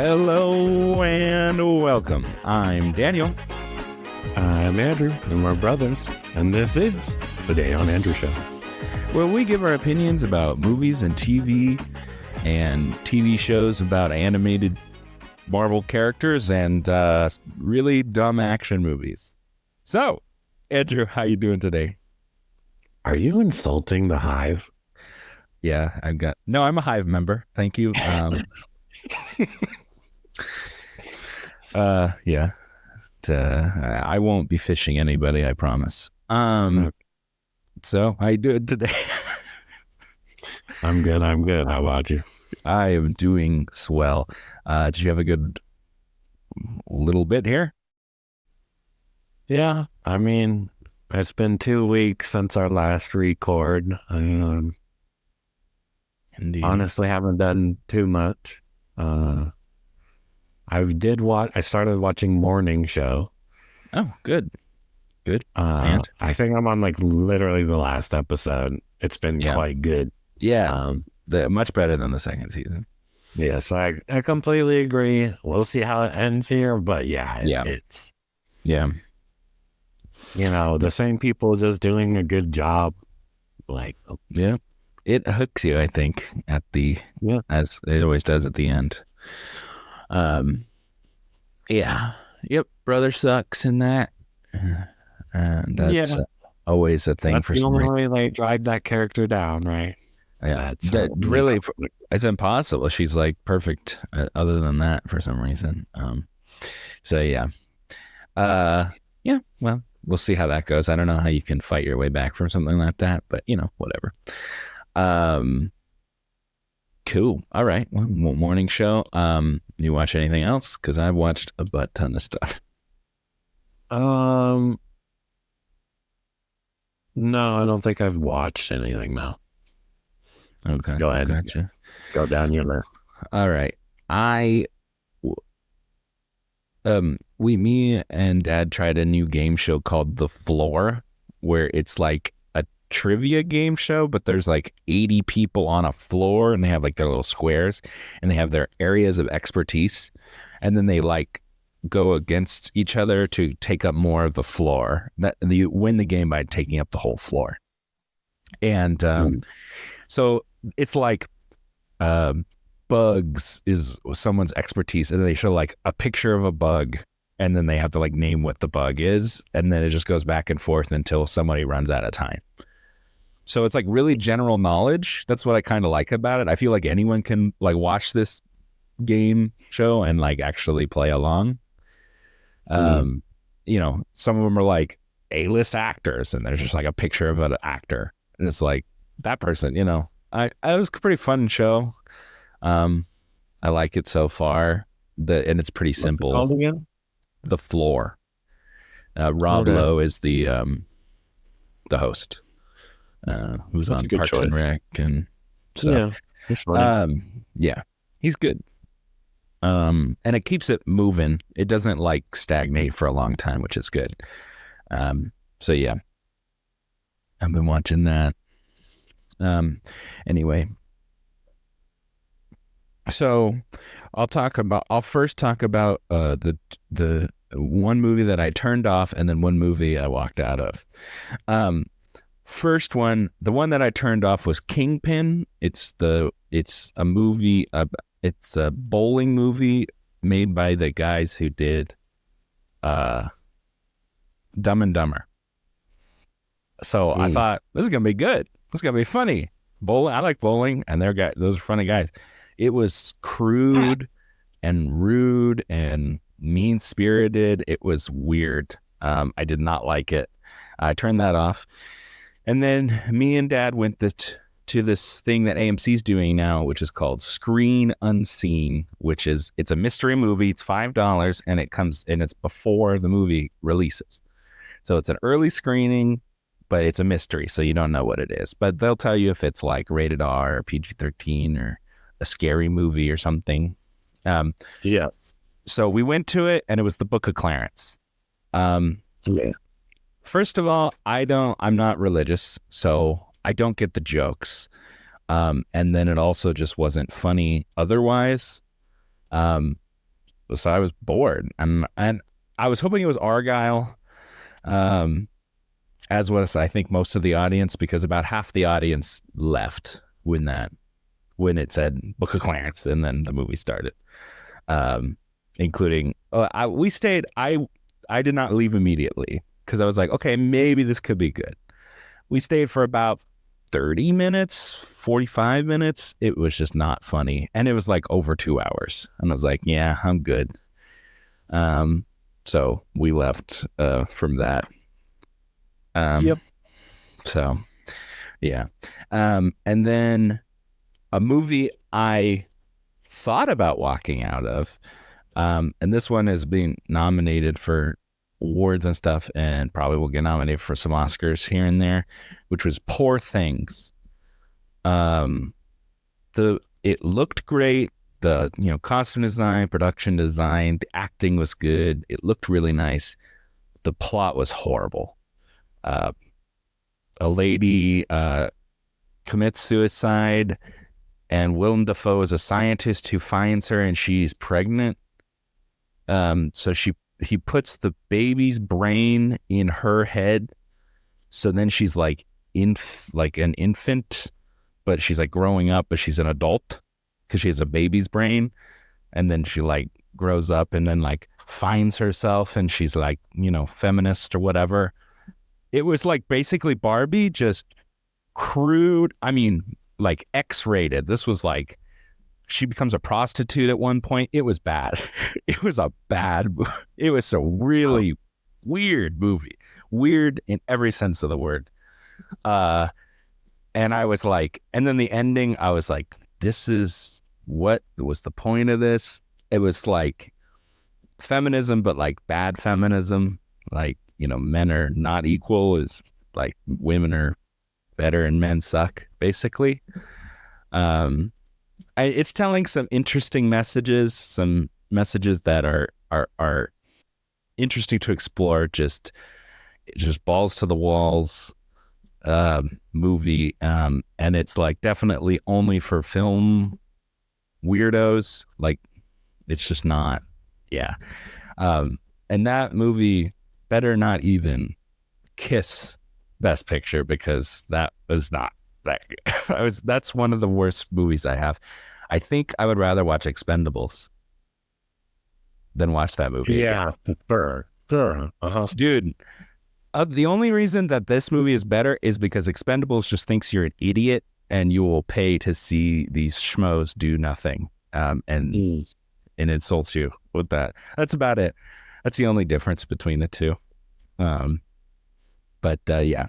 Hello and welcome. I'm Daniel. I'm Andrew, and we're brothers, and this is the Day on Andrew Show, where we give our opinions about movies and TV shows about animated Marvel characters and really dumb action movies. So, Andrew, how you doing today? Are you insulting the Hive? Yeah, I'm a Hive member. Thank you. Yeah. I won't be fishing anybody, I promise. So how you doing today? I'm good. How about you? I am doing swell. Did you have a good little bit here? Yeah, I mean, it's been 2 weeks since our last record. Indeed. Honestly, haven't done too much. I started watching Morning Show. Oh, good. I think I'm on like literally the last episode. It's been quite good. Yeah, much better than the second season. Yeah, so I completely agree. We'll see how it ends here, but it's the same people just doing a good job. It hooks you, I think, as it always does at the end. Brother sucks in that, and that's always a thing. That's for the some only reason. way they drive that character down, right? Yeah, really, it's impossible. She's like perfect. Other than that, for some reason. Well, we'll see how that goes. I don't know how you can fight your way back from something like that, but whatever. Cool. All right. Well, Morning Show. You watch anything else? Because I've watched a butt ton of stuff. No, I don't think I've watched anything now. Okay. Go ahead. Gotcha. Go down your list. All right. Me and Dad tried a new game show called The Floor, where it's like a trivia game show, but there's like 80 people on a floor, and they have like their little squares, and they have their areas of expertise, and then they like go against each other to take up more of the floor. You win the game by taking up the whole floor. And so it's like bugs is someone's expertise, and they show like a picture of a bug, and then they have to like name what the bug is, and then it just goes back and forth until somebody runs out of time. So it's like really general knowledge. That's what I kind of like about it. I feel like anyone can like watch this game show and like actually play along. Some of them are like A-list actors, and there's just like a picture of an actor, and it's like that person. It was a pretty fun show. I like it so far. And it's pretty simple. What's it called again? The Floor. Rob Lowe is the host, who's That's on a good Parks choice. and Rec and stuff. Yeah, he's funny. He's good. And it keeps it moving. It doesn't like stagnate for a long time, which is good. I've been watching that. Anyway, so I'll first talk about the one movie that I turned off, and then one movie I walked out of. First one, the one that I turned off was Kingpin. It's a movie. It's a bowling movie made by the guys who did Dumb and Dumber. So I thought, this is gonna be good. This is gonna be funny. Bowling. I like bowling, and those are funny guys. It was crude and rude and mean-spirited. It was weird. I did not like it. I turned that off. And then me and Dad went to this thing that AMC's doing now, which is called Screen Unseen, it's a mystery movie. It's $5, and it's before the movie releases. So it's an early screening, but it's a mystery, so you don't know what it is. But they'll tell you if it's like rated R or PG-13 or a scary movie or something. Yes. So we went to it, and it was The Book of Clarence. First of all, I'm not religious, so I don't get the jokes. And then it also just wasn't funny otherwise. so I was bored, and I was hoping it was Argyle, um, as was I think most of the audience, because about half the audience left when it said Book of Clarence, and then the movie started. Um, including we stayed. I did not leave immediately because I was like, okay, maybe this could be good. We stayed for about 30 minutes, 45 minutes. It was just not funny. And it was like over 2 hours. And I was like, yeah, I'm good. So we left from that. Yep. So, yeah. And then a movie I thought about walking out of, and this one is being nominated for awards and stuff, and probably will get nominated for some Oscars here and there, which was Poor Things. It looked great. The costume design, production design, the acting was good. It looked really nice. The plot was horrible. A lady commits suicide, and Willem Dafoe is a scientist who finds her, and she's pregnant. So he puts the baby's brain in her head. So then she's like an infant, but she's like growing up, but she's an adult because she has a baby's brain. And then she like grows up and then like finds herself, and she's like, feminist or whatever. It was like basically Barbie, just crude. I mean, like X-rated. This was like, she becomes a prostitute at one point. It was bad. It was a really weird movie. Weird in every sense of the word. And I was like, and then the ending, I was like, this is what was the point of this? It was like feminism, but like bad feminism. Like, men are not equal, is like women are better and men suck, basically. It's telling some interesting messages, some messages that are interesting to explore. Just balls to the walls movie, and it's like definitely only for film weirdos. Like, it's just not, yeah. And that movie better not even kiss Best Picture, because that was not that good. That's one of the worst movies I have. I think I would rather watch Expendables than watch that movie. Yeah, sure. Uh-huh. Dude, the only reason that this movie is better is because Expendables just thinks you're an idiot and you will pay to see these schmoes do nothing, and insults you with that. That's about it. That's the only difference between the two. But yeah,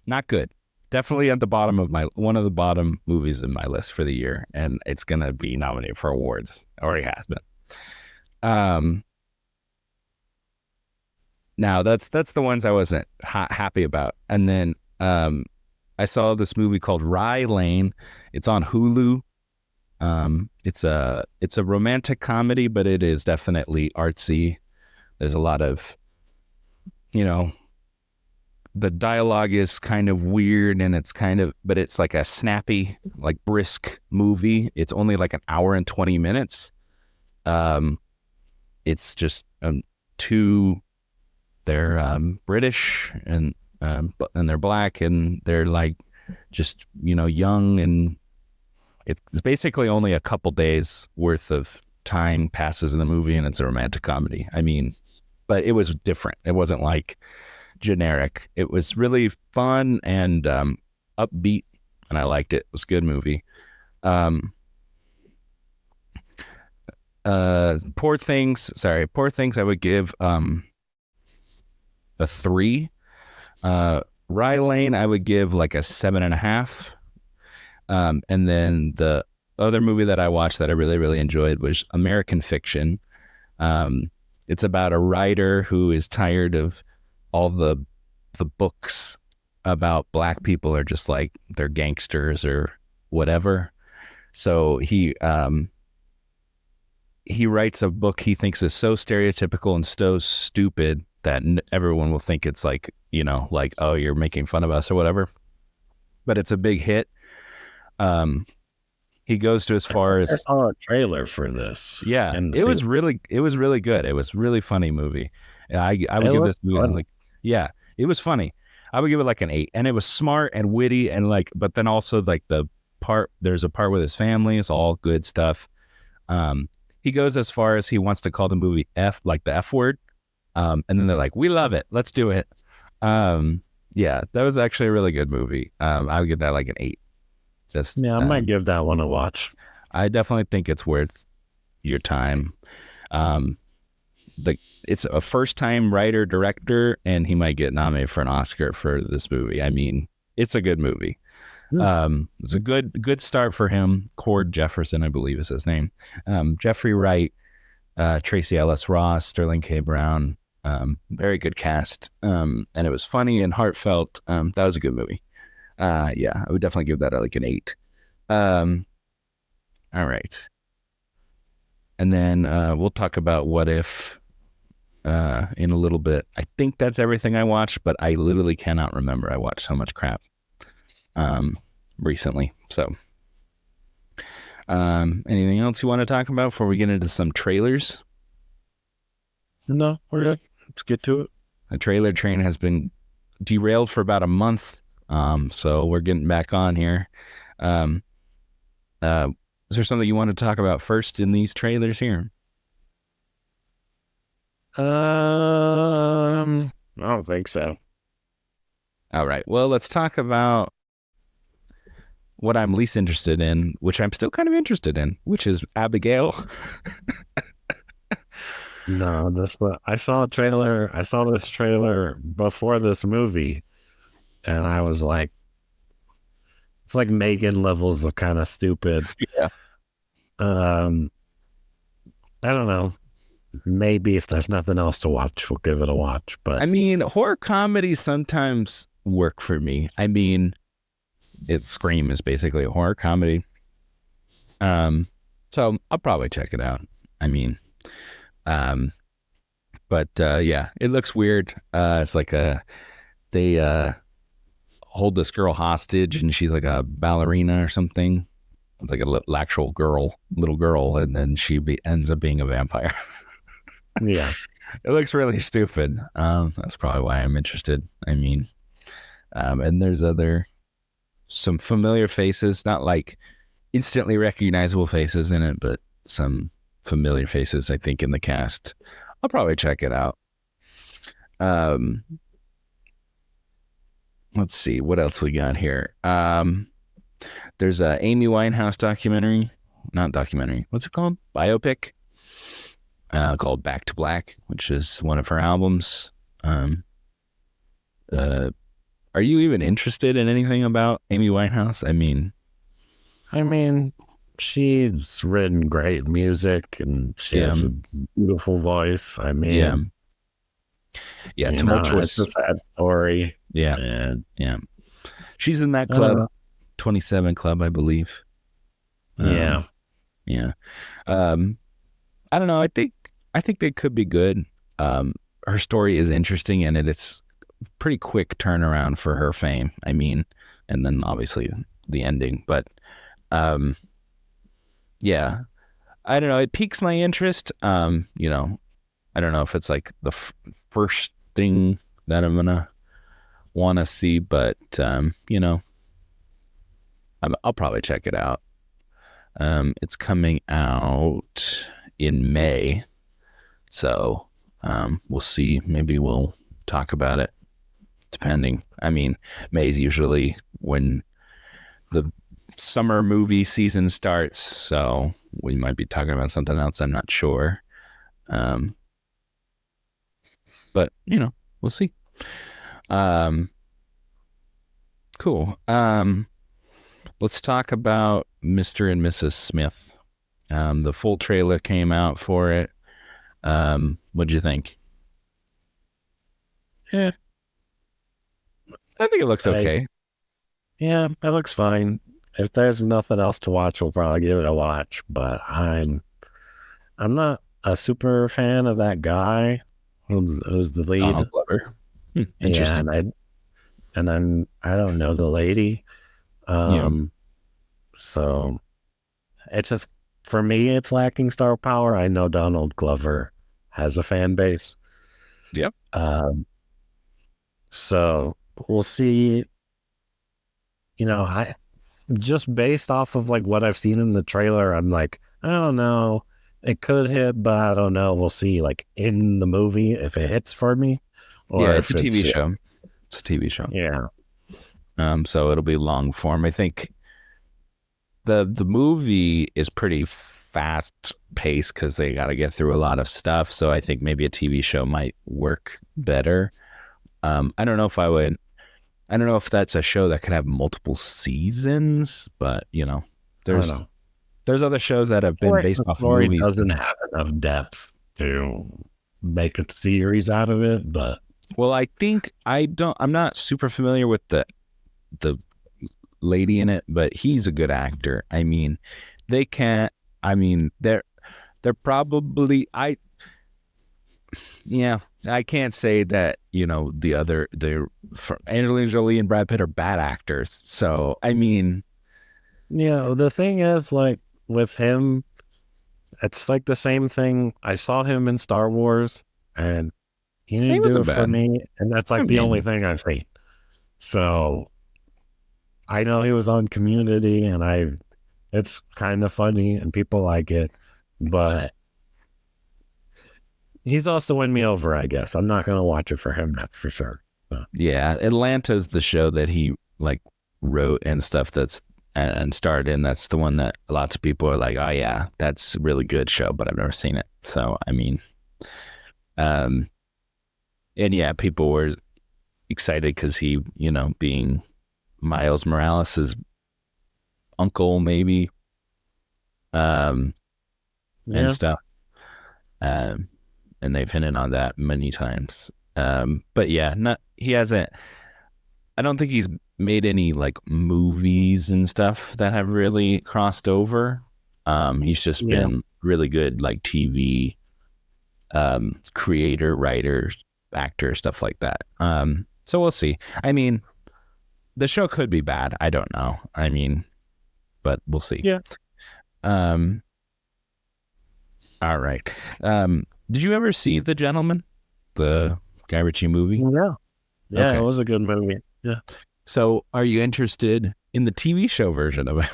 not good. Definitely at the bottom of one of the bottom movies in my list for the year, and it's gonna be nominated for awards. Already has been. Now that's the ones I wasn't happy about, and then I saw this movie called Rye Lane. It's on Hulu. It's a romantic comedy, but it is definitely artsy. There's a lot of, the dialogue is kind of weird, and but it's like a snappy, like brisk movie. It's only like an hour and 20 minutes. It's just they're British, and they're black, and they're like just, young, and it's basically only a couple days worth of time passes in the movie, and it's a romantic comedy. I mean, but it was different. It wasn't like generic. It was really fun and upbeat, and I liked it. It was a good movie. Poor Things I would give a 3. Rye Lane I would give like a 7.5. And then the other movie that I watched that I really, really enjoyed was American Fiction. It's about a writer who is tired of all the books about black people are just like they're gangsters or whatever. So he writes a book he thinks is so stereotypical and so stupid that everyone will think it's like, like, oh, you're making fun of us or whatever. But it's a big hit. He goes to as far I as saw a trailer for this yeah. in the It theater. was really good. It was really funny movie. I would It give this looked movie funny. like yeah, it was funny. I would give it like an 8, and it was smart and witty and like, but then also like there's a part with his family. It's all good stuff. He goes as far as he wants to call the movie F, like the F word. And then they're like, we love it. Let's do it. Yeah, that was actually a really good movie. I would give that like an 8. Just, Yeah, I might give that one a watch. I definitely think it's worth your time. Um, it's a first time writer director, and he might get nominated for an Oscar for this movie. I mean, it's a good movie. It's a good start for him. Cord Jefferson, I believe is his name. Jeffrey Wright, Tracy Ellis Ross, Sterling K. Brown. Very good cast. And it was funny and heartfelt. That was a good movie. Yeah, I would definitely give that like an 8. All right. And then we'll talk about What If in a little bit. I think that's everything I watched, but I literally cannot remember. I watched so much crap recently. So anything else you want to talk about before we get into some trailers? No, we're good. Let's get to it. The trailer train has been derailed for about a month. So we're getting back on here. Is there something you want to talk about first in these trailers here? I don't think so. All right. Well, let's talk about what I'm least interested in, which I'm still kind of interested in, which is Abigail. No, I saw a trailer. I saw this trailer before this movie, and I was like, it's like Megan levels of kind of stupid. Yeah. I don't know. Maybe if there's nothing else to watch, we'll give it a watch. But I mean, horror comedies sometimes work for me. I mean, Scream is basically a horror comedy. So I'll probably check it out. I mean, but yeah, it looks weird. It's like they hold this girl hostage, and she's like a ballerina or something. It's like a actual little girl, and then ends up being a vampire. yeah, It looks really stupid. That's probably why I'm interested. I mean, and there's some familiar faces, not like instantly recognizable faces in it, but some familiar faces, I think, in the cast. I'll probably check it out. Let's see what else we got here. There's a Amy Winehouse not documentary. What's it called? Biopic. Called Back to Black, which is one of her albums. Are you even interested in anything about Amy Winehouse? I mean, she's written great music, and she has a beautiful voice. I mean, yeah, tumultuous. It's a sad story. Yeah, and yeah. She's in that club, 27 Club, I believe. Yeah. I don't know. I think they could be good. Her story is interesting, and it's pretty quick turnaround for her fame. I mean, and then obviously the ending, but yeah, I don't know. It piques my interest. I don't know if it's like the first thing that I'm gonna want to see, but I'll probably check it out. It's coming out in May, so we'll see. Maybe we'll talk about it, depending. I mean, May's usually when the summer movie season starts, so we might be talking about something else. I'm not sure, but we'll see. Cool. Let's talk about Mr. and Mrs. Smith. The full trailer came out for it. What'd you think? Yeah, I think it looks okay. Yeah, it looks fine. If there's nothing else to watch, we'll probably give it a watch. But I'm not a super fan of that guy who's the lead. Donald Glover. Interesting. Yeah, and I don't know the lady. So it's just for me, it's lacking star power. I know Donald Glover has a fan base, Yep. um, so we'll see. I just based off of like what I've seen in the trailer, I'm like, I don't know. It could hit, but I don't know. We'll see. Like in the movie, if it hits for me, Yeah, or it's a if TV it's show. It's a TV show. yeah, So it'll be long form. I think the movie is pretty fast paced because they got to get through a lot of stuff. So I think maybe a TV show might work better. I don't know if I would. I don't know if that's a show that could have multiple seasons, but I don't there's know. there's other shows that have I feel been like based the off story movies. doesn't have enough depth to make a series out of it, but Well, I think I'm not super familiar with the lady in it, but he's a good actor. I mean, they can't. I mean, they're probably yeah. I can't say that the Angelina Jolie and Brad Pitt are bad actors. So I mean, the thing is, like with him, it's like the same thing. I saw him in Star Wars, and he he didn't do wasn't it for bad. me, and that's I like the only mean, thing I've seen. So I know he was on Community, and it's kind of funny, and people like it, but he's also won me over. I guess I'm not gonna watch it for him, that's for sure. So, yeah, Atlanta's the show that he like wrote and stuff and starred in. That's the one that lots of people are like, oh yeah, that's a really good show, but I've never seen it. So I mean, um, and yeah, people were excited because he, being Miles Morales' uncle, maybe, and yeah, stuff. Um, and they've hinted on that many times. But yeah, he hasn't. I don't think he's made any like movies and stuff that have really crossed over. He's just yeah, been really good like TV creator, writer, actor, stuff like that. So we'll see. I mean, the show could be bad. I don't know. I mean, but we'll see. yeah. Um, all right. Did you ever see The Gentleman, the Guy Ritchie movie? Yeah. Yeah, it Okay. was a good movie. Yeah. So, are you interested in the TV show version of it?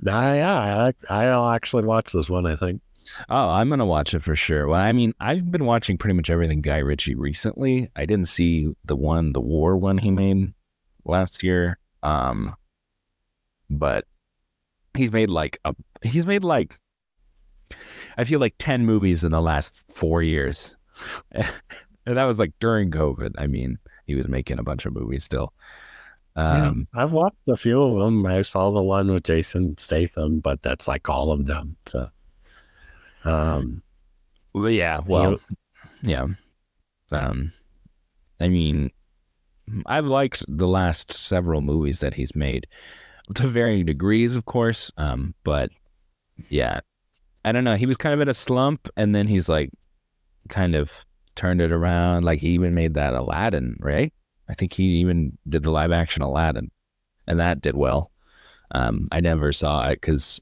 I'll actually watch this one, I think. Oh, I'm gonna watch it for sure. Well, I mean, I've been watching pretty much everything Guy Ritchie recently. I didn't see the war one he made last year. But he's made like I feel like 10 movies in the last 4 years. And that was like during COVID. I mean, he was making a bunch of movies still. Yeah. I've watched a few of them. I saw the one with Jason Statham, but that's like all of them. So, Yeah, well, yeah. I mean, I've liked the last several movies that he's made to varying degrees, of course. But yeah, I don't know. He was kind of in a slump, and then he's like kind of turned it around. Like he even made that Aladdin, right? I think he even did the live action Aladdin, and that did well. I never saw it because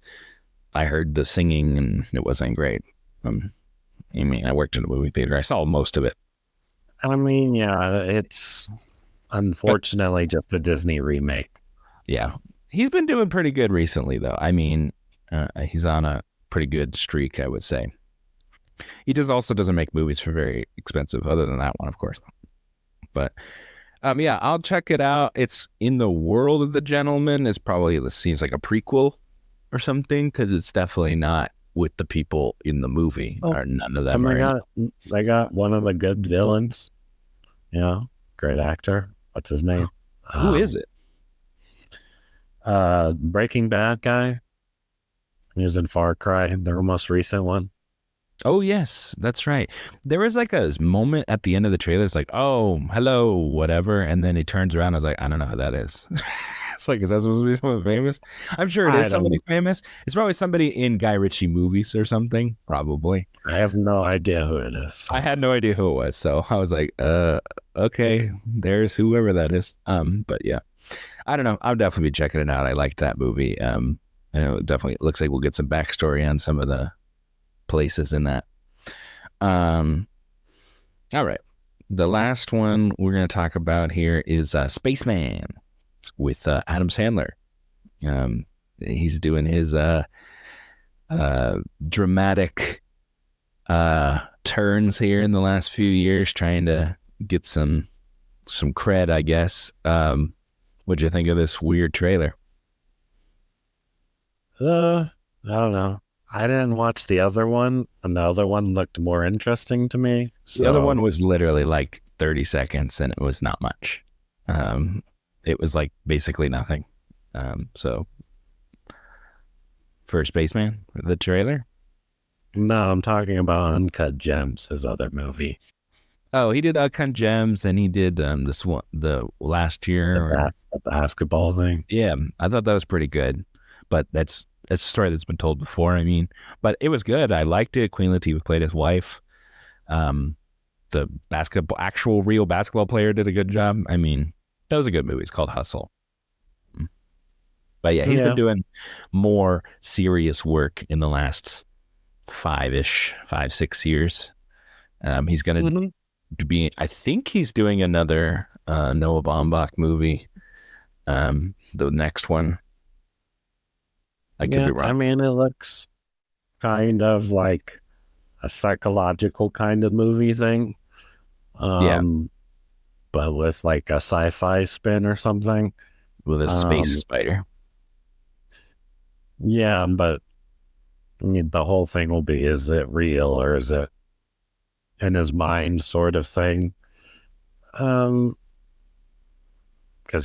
I heard the singing and it wasn't great. I mean, I worked in a movie theater. I saw most of it. I mean, yeah, it's unfortunately just a Disney remake. Yeah. He's been doing pretty good recently, though. I mean, he's on a pretty good streak, I would say. He also doesn't make movies for very expensive, other than that one, of course. But yeah, I'll check it out. It's In the World of the Gentleman. It seems like a prequel or something, because it's definitely not with the people in the movie, or none of them are. They got one of the good villains. Great actor. What's his name? Who is it? Breaking Bad guy. He was in Far Cry, their most recent one. Oh, yes, that's right. There was like a moment at the end of the trailer. It's like, oh, hello, whatever. And then he turns around. I was like, I don't know who that is. It's like, is that supposed to be someone famous? I'm sure it is somebody famous. It's probably somebody in Guy Ritchie movies or something, probably. I have no idea who it is. I had no idea who it was. So I was like, okay, there's whoever that is. But yeah, I don't know. I'll definitely be checking it out. I liked that movie. I I know it definitely looks like we'll get some backstory on some of the places in that. All right. The last one we're going to talk about here is Spaceman with Adam Sandler. He's doing his dramatic turns here in the last few years, trying to get some cred, I guess. What'd you think of this weird trailer? I don't know. I didn't watch the other one, and the other one looked more interesting to me. The other So one was literally like 30 seconds, and it was not much. It was like basically nothing. So for Spaceman, the trailer. no, I'm talking about Uncut Gems, his other movie. Oh, he did Uncut Gems, and he did this one the last year. The basketball thing. Yeah, I thought that was pretty good, but that's a story that's been told before. I mean, but it was good. I liked it. Queen Latifah played his wife. The actual real basketball player did a good job. I mean, that was a good movie. It's called Hustle. But yeah, he's been doing more serious work in the last 6 years. He's going to be, I think he's doing another Noah Baumbach movie. The next one. I could be wrong. I mean, it looks kind of like a psychological kind of movie thing. But with like a sci-fi spin or something. With a space spider. Yeah, but I mean, the whole thing will be, is it real or is it in his mind sort of thing? Because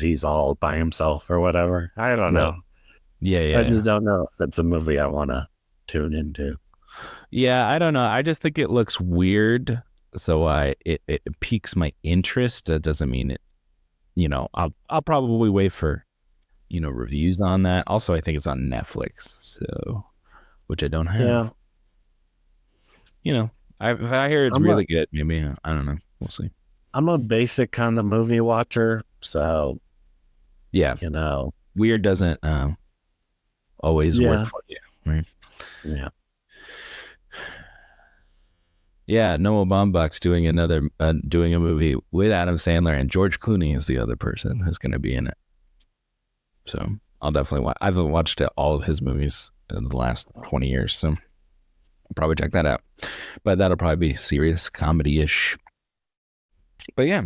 he's all by himself or whatever. I don't know. Yeah. I just don't know if it's a movie I want to tune into. Yeah, I don't know. I just think it looks weird, so it piques my interest. That doesn't mean it. I'll probably wait for reviews on that. Also, I think it's on Netflix, so which I don't have. Yeah. If I hear it's really good, maybe I don't know. We'll see. I'm a basic kind of movie watcher, so yeah, weird doesn't always work for you, right? Yeah. Yeah, Noah Baumbach's doing doing a movie with Adam Sandler, and George Clooney is the other person who's going to be in it. So I'll definitely watch. I've watched all of his movies in the last 20 years, so I'll probably check that out. But that'll probably be serious comedy-ish. But yeah,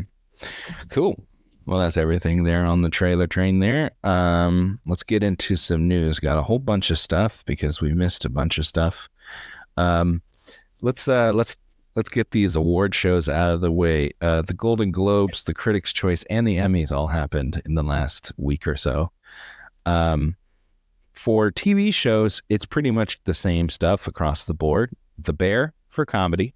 cool. Well, that's everything there on the trailer train there. Let's get into some news. Got a whole bunch of stuff because we missed a bunch of stuff. Let's get these award shows out of the way. The Golden Globes, the Critics' Choice, and the Emmys all happened in the last week or so. For TV shows, it's pretty much the same stuff across the board. The Bear for comedy,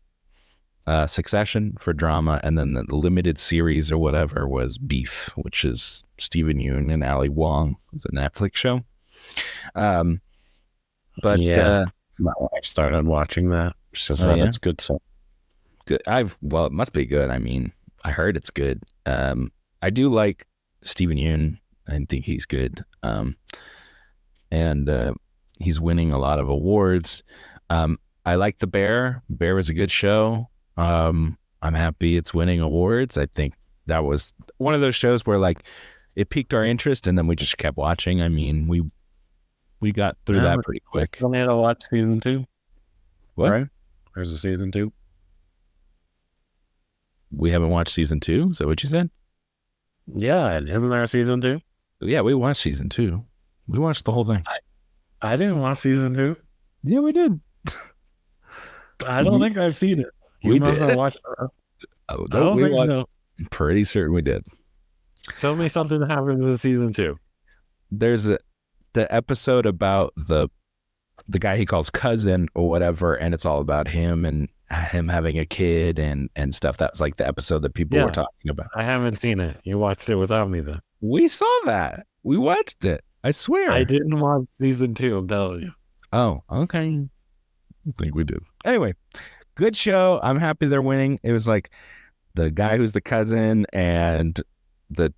Succession for drama, and then the limited series or whatever was Beef, which is Stephen Yeun and Ali Wong. It's a Netflix show. But yeah, my wife started watching that. She said it's good stuff. Good. It must be good. I mean, I heard it's good. I do like Stephen Yeun. I think he's good. And he's winning a lot of awards. I like The Bear. Bear was a good show. I'm happy it's winning awards. I think that was one of those shows where like it piqued our interest and then we just kept watching. I mean, we got through that pretty quick. We had to watch season 2. What? Right? There's a season 2. We haven't watched season 2? Is that what you said? Yeah, isn't there a season 2? Yeah, we watched season 2. We watched the whole thing. I didn't watch season 2. Yeah, we did. I don't think I've seen it. We must have watched it. I don't think so. I'm pretty certain we did. Tell me something that happened in season 2. There's the episode about the guy he calls cousin or whatever, and it's all about him and him having a kid and stuff. That's like the episode that people were talking about. I haven't seen it. You watched it without me then. We saw that. We watched it. I swear. I didn't watch season 2, I'm telling you. Oh, okay. I think we did. Anyway, good show. I'm happy they're winning. It was like the guy who's the cousin and the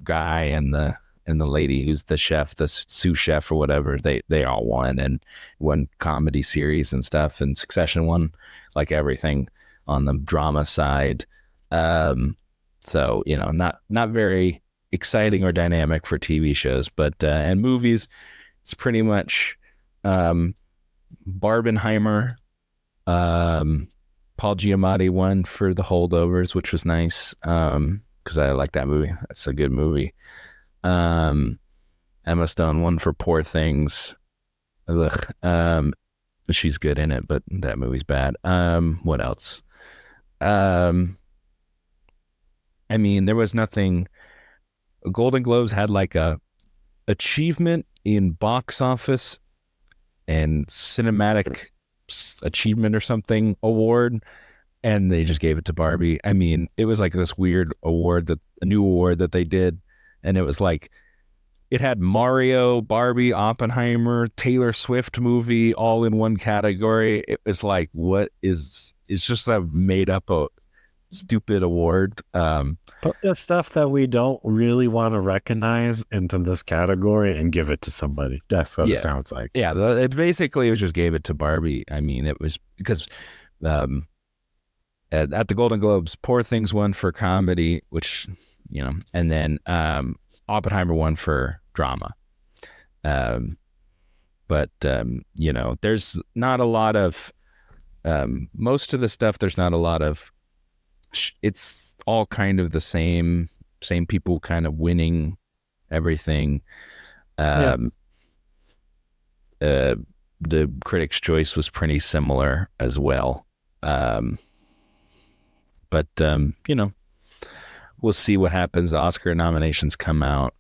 guy and the and the lady who's the chef, the sous chef or whatever, they all won and won comedy series and stuff. And Succession won like everything on the drama side. So not very exciting or dynamic for TV shows, but and movies, it's pretty much Barbenheimer. Paul Giamatti won for The Holdovers, which was nice because I like that movie. It's a good movie. Emma Stone won for Poor Things. Ugh. She's good in it, but that movie's bad. What else? I mean, there was nothing. Golden Globes had like a achievement in box office and cinematic achievement or something award, and they just gave it to Barbie. I mean, it was like this weird award, that a new award that they did, and it was like it had Mario, Barbie, Oppenheimer, Taylor Swift movie all in one category. It was like, what is? It's just a made up a stupid award. Put the stuff that we don't really want to recognize into this category and give it to somebody. That's what it sounds like. Yeah, it basically was just gave it to Barbie. I mean, it was because at the Golden Globes, Poor Things won for comedy, which and then Oppenheimer won for drama. But there's not a lot of most of the stuff. There's not a lot of. It's all kind of the same people kind of winning everything. The Critics' Choice was pretty similar as well. But we'll see what happens. The Oscar nominations come out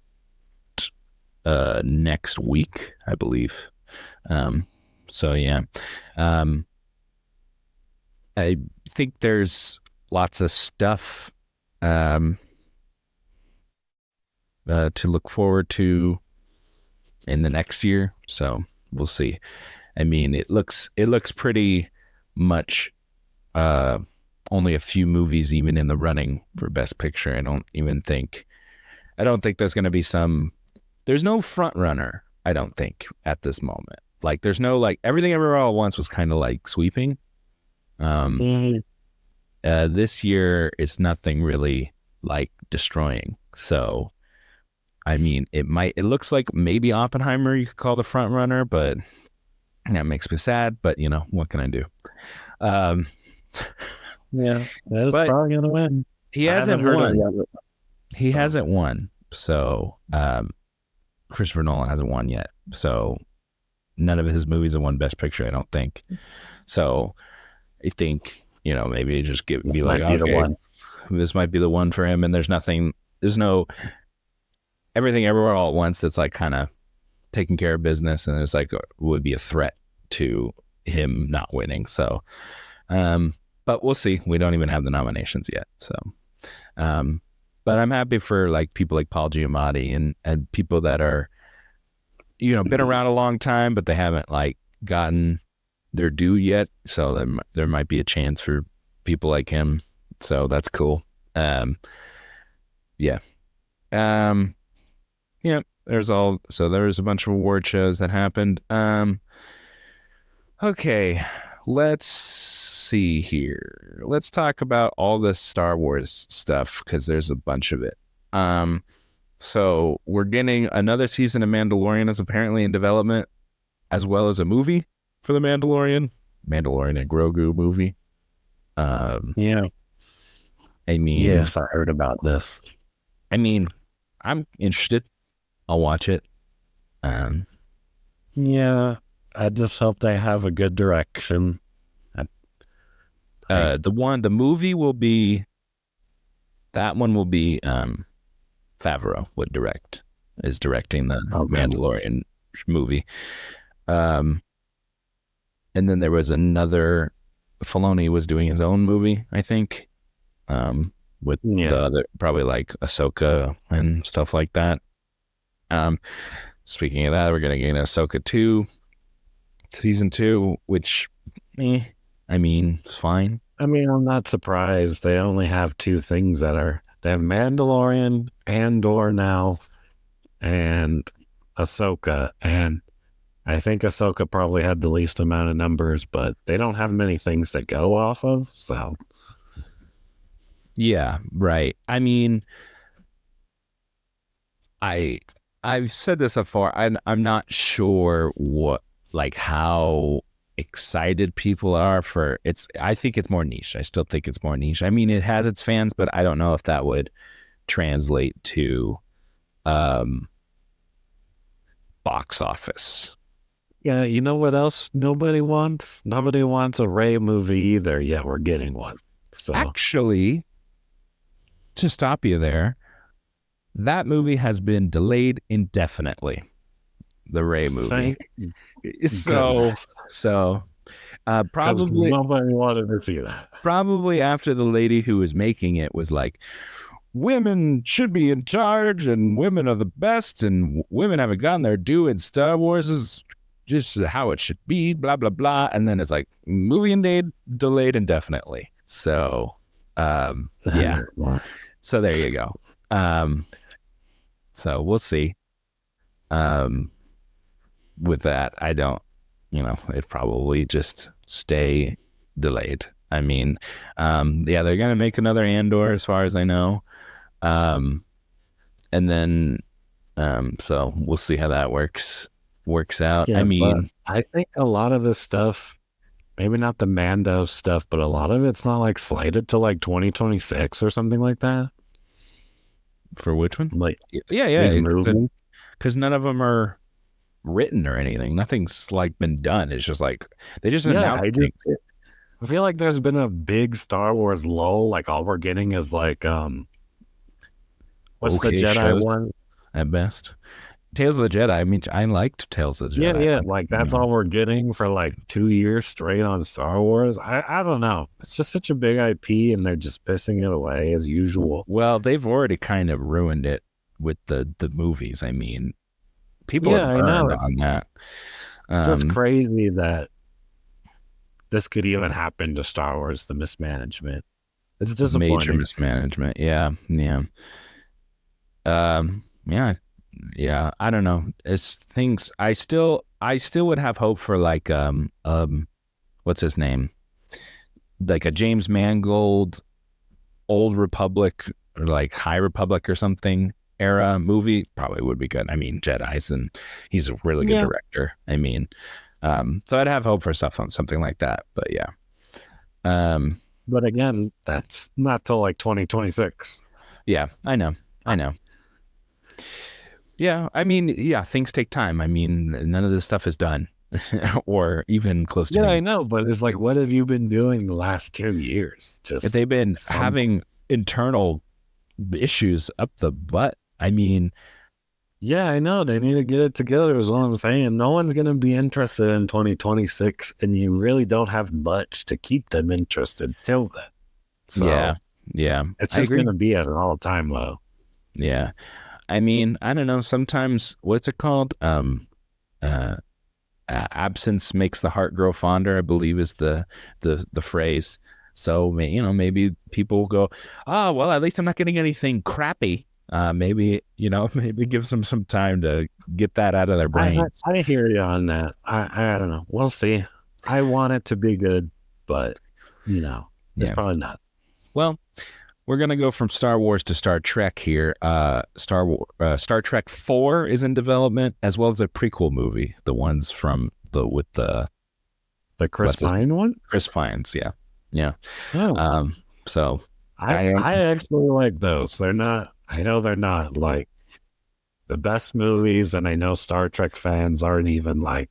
next week, I believe. So yeah. I think there's lots of stuff to look forward to in the next year. So we'll see. I mean, it looks pretty much only a few movies even in the running for Best Picture. I don't think there's going to be there's no front runner, I don't think, at this moment. Like there's no like Everything Everywhere All at Once was kind of like sweeping. This year it's nothing really like destroying. So, I mean, it looks like maybe Oppenheimer you could call the front runner, but that makes me sad. But what can I do? Yeah, that is probably gonna win. He hasn't won. He hasn't won. So, Christopher Nolan hasn't won yet. So, none of his movies have won Best Picture, I don't think. So, I think. Maybe just be like, okay, this might be the one for him. And there's no Everything Everywhere All at Once that's like kind of taking care of business, and it's like would be a threat to him not winning. So, but we'll see. We don't even have the nominations yet. So, but I'm happy for like people like Paul Giamatti and people that are, been around a long time, but they haven't like gotten their due yet, so there might be a chance for people like him, so that's cool. There's a bunch of award shows that happened. Okay, let's see here. Let's talk about all the Star Wars stuff because there's a bunch of it. So we're getting another season of Mandalorian is apparently in development, as well as a movie for the Mandalorian and Grogu movie. I mean, yes, I heard about this. I mean, I'm interested. I'll watch it. Yeah, I just hope they have a good direction. The movie will be, that one will be Favreau is directing the Mandalorian movie. And then there was another, Filoni was doing his own movie, I think, with the other, probably like Ahsoka and stuff like that. Speaking of that, we're going to get Ahsoka 2, season 2, which, I mean, it's fine. I mean, I'm not surprised. They only have two things they have Mandalorian, Andor now, and Ahsoka, and I think Ahsoka probably had the least amount of numbers, but they don't have many things to go off of. So Yeah, right. I mean, I I've said this before. I'm not sure what like how excited people are for it's. I think it's more niche. I still think it's more niche. I mean, it has its fans, but I don't know if that would translate to um box office. yeah, you know what else nobody wants? Nobody wants a Ray movie either. Yet we're getting one. So Actually, to stop you there, that movie has been delayed indefinitely. The Ray movie. thank So goodness, so because probably nobody wanted to see that. after the lady who was making it was like, women should be in charge and women are the best and women haven't gotten their due in Star Wars is just how it should be, blah blah blah. And then it's like movie delayed indefinitely. So yeah. So there you go. So we'll see. With that, I don't, it probably just stay delayed. I mean, yeah, they're gonna make another Andor, as far as I know, and then, so we'll see how that works out. Yeah, I but mean, I think a lot of this stuff, maybe not the Mando stuff, but a lot of it's not like slated to like 2026 or something like that. for which one? Like these Yeah, movies. because none of them are written or anything. Nothing's like been done. It's just like they just Yeah, announced things. I feel like there's been a big Star Wars lull. Like all we're getting is like what's the Okay Jedi shows one? at best. Tales of the Jedi. I mean, I liked Tales of the Yeah, Jedi. yeah. Like that's all we're getting for like 2 years straight on Star Wars. I don't know. It's just such a big IP, and they're just pissing it away as usual. Well, they've already kind of ruined it with the movies. I mean, people are Yeah, I know. burned It's on that. just crazy that this could even happen to Star Wars. The mismanagement. It's Major disappointing. mismanagement. Yeah, yeah. Yeah, yeah. I don't know. It's things. I still would have hope for like what's his name? Like a James Mangold, Old Republic, or like High Republic or something era movie. Probably would be good. I mean, Jedi's, and he's a really good Yeah. director. I mean, so I'd have hope for stuff on something like that. But yeah. But again, that's not till like 2026. Yeah, I know. Yeah, I mean, yeah, things take time. I mean, none of this stuff is done or even close to Yeah, I being. know, but it's like, what have you been doing the last 2 years? Just They've been having internal issues up the butt. I mean, yeah, I know. They need to get it together, is what I'm saying. No one's going to be interested in 2026, and you really don't have much to keep them interested till then. So yeah, it's I just agree. going to be at an all-time low. Yeah. I mean, I don't know. Sometimes, what's it called? Absence makes the heart grow fonder, I believe is the phrase. So, maybe people will go, oh, well, at least I'm not getting anything crappy. Maybe, maybe gives them some time to get that out of their brains. I hear you on that. I don't know. We'll see. I want it to be good, but, it's Yeah. probably not. Well, we're gonna go from Star Wars to Star Trek here. Star Trek 4 is in development, as well as a prequel movie, the ones from with the Chris Pine one? Chris Pines. Yeah, yeah. Oh, So I actually like those. They're not. I know they're not like the best movies, and I know Star Trek fans aren't even like.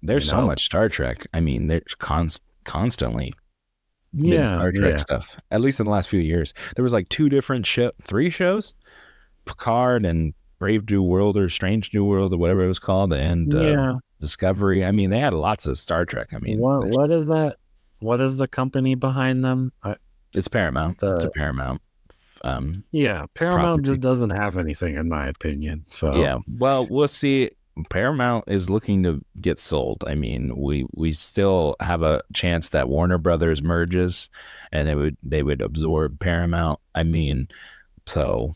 there's so much Star Trek. I mean, there's constantly been Star Trek stuff. At least in the last few years, there was like three shows, Picard and Brave New World or Strange New World or whatever it was called, and Discovery. I mean, they had lots of Star Trek. I mean, what is that? What is the company behind them? It's Paramount. It's a Paramount. Paramount property. just doesn't have anything, in my opinion. So yeah, well, we'll see. Paramount is looking to get sold. I mean, we still have a chance that Warner Brothers merges, and they would absorb Paramount. I mean, so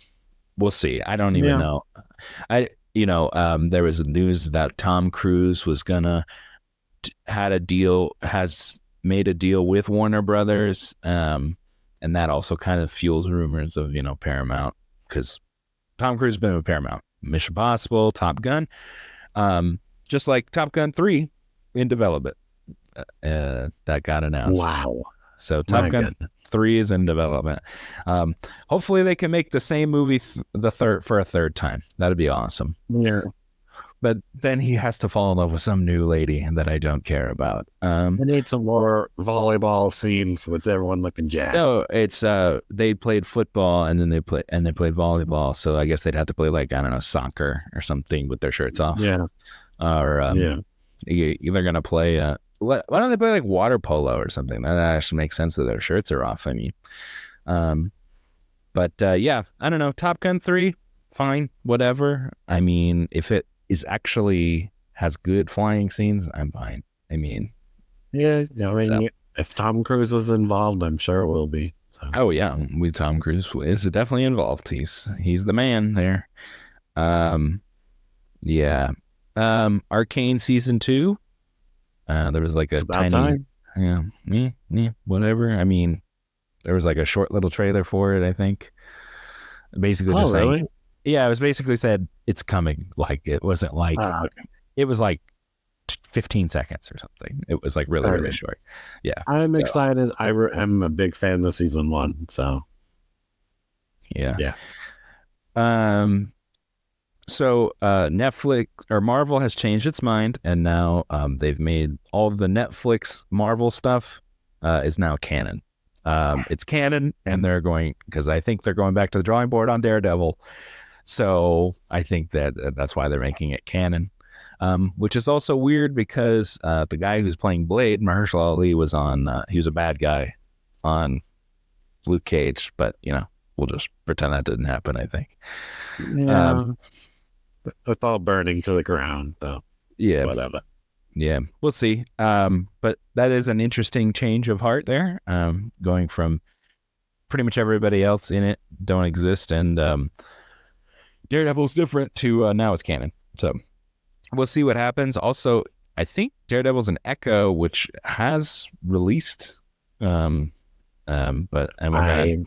we'll see. I don't even Yeah. know. There was news that Tom Cruise was gonna has made a deal with Warner Brothers, and that also kind of fuels rumors of Paramount, because Tom Cruise has been with Paramount, Mission Impossible, Top Gun, just like Top Gun 3 in development, that got announced. Wow. So Top My Gun goodness. 3 is in development. Hopefully they can make the same movie for a third time. That'd be awesome. Yeah. But then he has to fall in love with some new lady that I don't care about. I need some more volleyball scenes with everyone looking jacked. No, it's they played football and then they played volleyball. So I guess they'd have to play, like, I don't know, soccer or something with their shirts off. Yeah. Or they're gonna play. Why don't they play like water polo or something? That actually makes sense that their shirts are off. I mean, but yeah, I don't know. Top Gun 3, fine, whatever. I mean, if it is actually has good flying scenes, I'm fine. I mean, yeah. I mean, if Tom Cruise is involved, I'm sure it will be. So. Oh yeah, with Tom Cruise is definitely involved. He's the man there. Yeah. Arcane season 2. There was like a tiny time. Yeah, whatever. I mean, there was like a short little trailer for it, I think. Basically just saying, really? yeah, it was basically said it's coming. Like, it wasn't like Okay. it was like 15 seconds or something. It was like really short. Yeah. I'm excited. I'm a big fan of season 1, so yeah. Yeah. So Netflix or Marvel has changed its mind, and now they've made all of the Netflix Marvel stuff is now canon. It's canon, and because I think they're going back to the drawing board on Daredevil. So I think that's why they're making it canon, which is also weird because the guy who's playing Blade, Mahershala Ali, was he was a bad guy on Luke Cage, but we'll just pretend that didn't happen, I think. Yeah. It's all burning to the ground, though. Yeah. Whatever. Yeah, we'll see. But that is an interesting change of heart there, going from pretty much everybody else in it don't exist, and Daredevil's different to now it's canon. So we'll see what happens. Also, I think Daredevil's an Echo, which has released, but I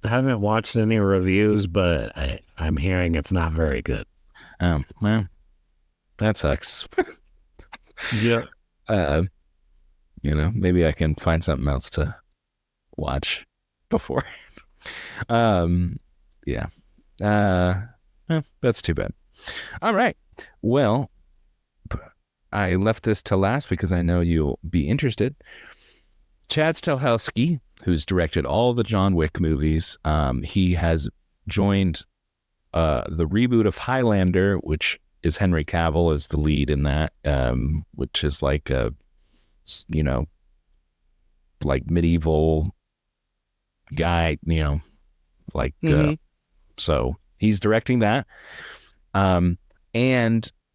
haven't watched any reviews, but I'm hearing it's not very good. Well, that sucks. Yeah. Maybe I can find something else to watch before. Yeah. That's too bad. All right. Well, I left this to last because I know you'll be interested. Chad Stahelski, who's directed all the John Wick movies, he has joined the reboot of Highlander, which is Henry Cavill as the lead in that, which is like a, like medieval guy, like, so he's directing that. And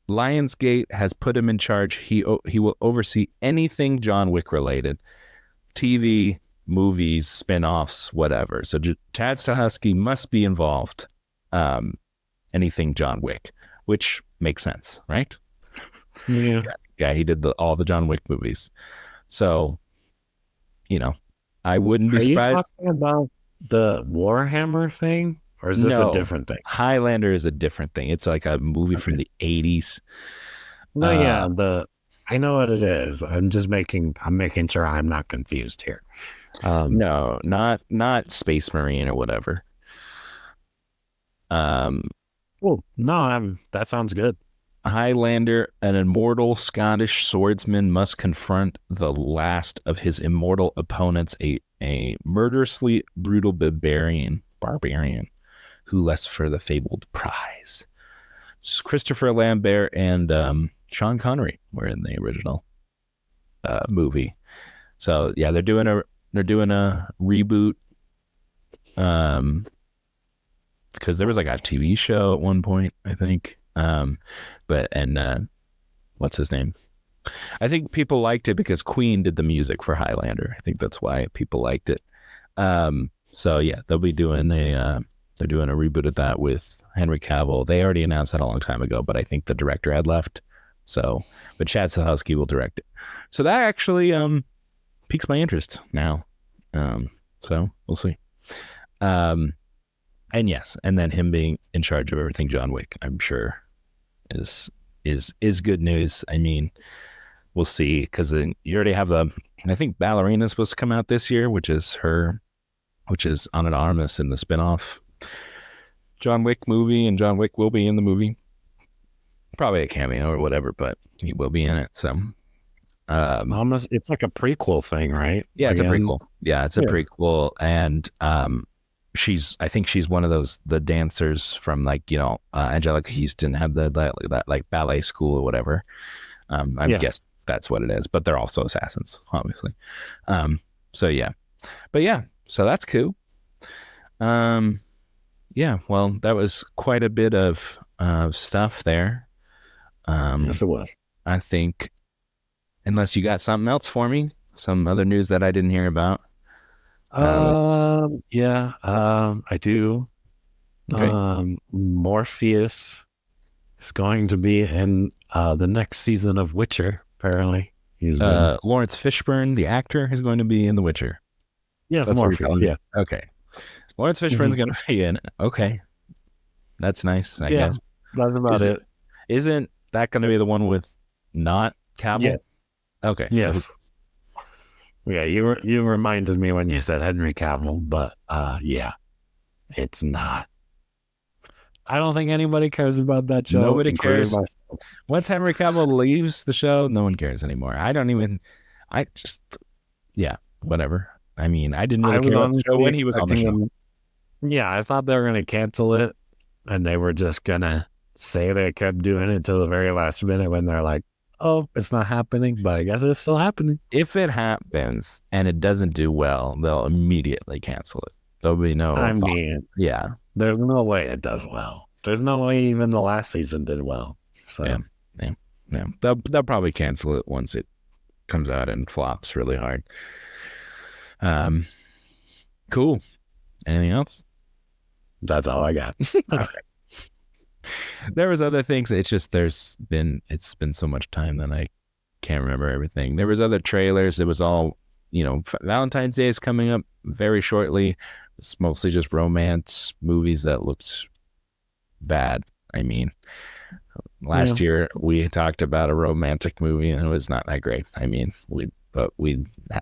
Lionsgate has put him in charge. He will oversee anything John Wick related, TV, movies, spin-offs, whatever. So Chad Stahelski must be involved. Anything John Wick, which makes sense, right? Yeah. Yeah, he did all the John Wick movies. So, I wouldn't be surprised. Are you talking about the Warhammer thing? Or is this a different thing? Highlander is a different thing. It's like a movie from the 80s. No, I know what it is. I'm making sure I'm not confused here. No, not Space Marine or whatever. Well, no, that sounds good. Highlander, an immortal Scottish swordsman must confront the last of his immortal opponents, a murderously brutal barbarian who lusts for the fabled prize. Christopher Lambert and Sean Connery were in the original movie. So yeah, they're doing a reboot. Because there was like a TV show at one point, I think. What's his name? I think people liked it because Queen did the music for Highlander. I think that's why people liked it. So yeah, they'll be doing a They're doing a reboot of that with Henry Cavill. They already announced that a long time ago, but I think the director had left. So, but Chad Stahelski will direct it. So that actually piques my interest now. So we'll see. And yes, and then him being in charge of everything John Wick, I'm sure is good news. I mean, we'll see, because you already have I think Ballerina's supposed to come out this year, which is Ana de Armas in the spinoff John Wick movie, and John Wick will be in the movie. Probably a cameo or whatever, but he will be in it. So almost, it's like a prequel thing, right? Yeah, it's Again? a prequel. Yeah, it's a prequel, and I think she's one of the dancers from, like, Angelica Houston had that like ballet school or whatever. I guess that's what it is, but they're also assassins, obviously. So yeah, but yeah, so that's cool. Yeah, well, that was quite a bit of stuff there. Yes, it was. I think, unless you got something else for me, some other news that I didn't hear about. Yeah, I do. Okay. Morpheus is going to be in the next season of Witcher, apparently. Lawrence Fishburne, the actor, is going to be in The Witcher. Yes, That's Morpheus, yeah. Okay. Lawrence Fishburne's going to be in it. Okay. That's nice, I guess. That's about it. Isn't that going to be the one with not Cavill? Yes. Okay. Yes. So, yeah, you reminded me when you said Henry Cavill, but yeah, it's not. I don't think anybody cares about that show. Nobody cares. Once Henry Cavill leaves the show, no one cares anymore. Whatever. I mean, I didn't really care about the show when he was on the show. Yeah, I thought they were going to cancel it, and they were just going to say they kept doing it till the very last minute when they're like, oh, it's not happening, but I guess it's still happening. If it happens and it doesn't do well, they'll immediately cancel it. There'll be no yeah. There's no way it does well. There's no way even the last season did well. So yeah. They'll probably cancel it once it comes out and flops really hard. Cool. Anything else? That's all I got. Okay. There was other things. It's just it's been so much time that I can't remember everything. There was other trailers. It was all, Valentine's Day is coming up very shortly. It's mostly just romance movies that looked bad. I mean, last year we talked about a romantic movie and it was not that great. I mean, we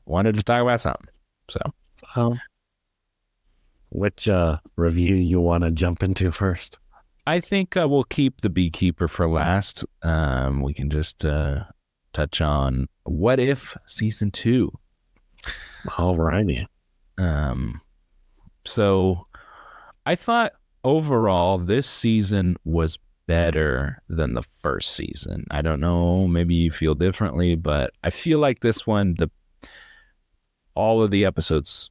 wanted to talk about something. So, which review you want to jump into first? I think we'll keep The Beekeeper for last. We can just touch on What If Season 2. Alrighty. So I thought overall this season was better than the first season. I don't know, maybe you feel differently, but I feel like this one, all of the episodes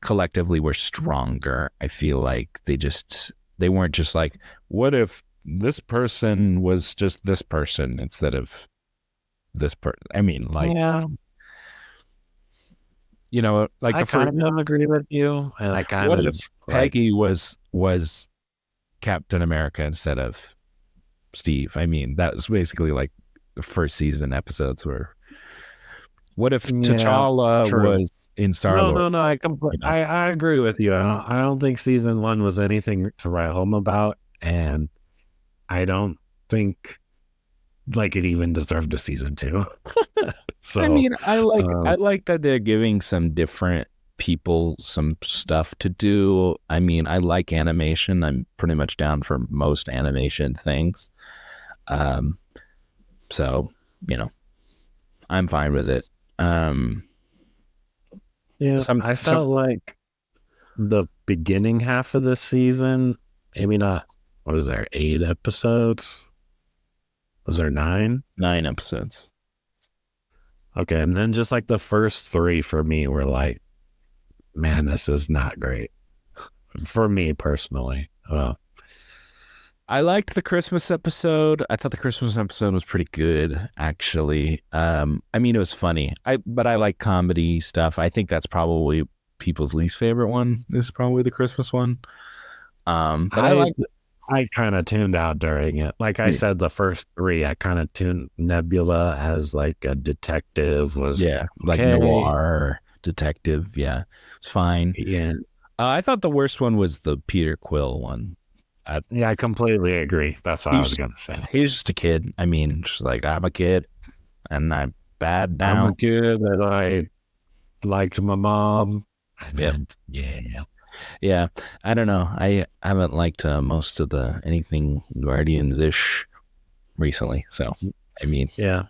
collectively were stronger. I feel like they weren't just like, what if this person was just this person instead of this person? I mean, like, like I kind of agree with you, and I kind of. What if Peggy was Captain America instead of Steve? I mean, that was basically like the first season episodes were. What if T'Challa was in Star-Lord? No. I agree with you. I don't think season 1 was anything to write home about, and I don't think like it even deserved a season 2. So I mean, I like that they're giving some different people some stuff to do. I mean, I like animation. I'm pretty much down for most animation things. So, I'm fine with it. I felt like the beginning half of the season, maybe not, what was there, 8 episodes? Was there 9? 9 episodes. Okay, and then just like the first 3 for me were like, man, this is not great. For me personally. I liked the Christmas episode. I thought the Christmas episode was pretty good, actually. I mean, it was funny. But I like comedy stuff. I think that's probably people's least favorite one is probably the Christmas one. But I I like I kind of tuned out during it. Like I said, the first three, I kind of tuned Nebula as like a detective was like okay. noir detective. Yeah, it's fine. Yeah, I thought the worst one was the Peter Quill one. yeah, I completely agree. That's what I was He's gonna say. he's just a kid. I mean, just like I'm a kid and I'm bad I'm a now. kid and I liked my mom. And Yep. then, yeah. Yeah. I don't know. I haven't liked most of the anything Guardians ish recently. So I mean, Yeah.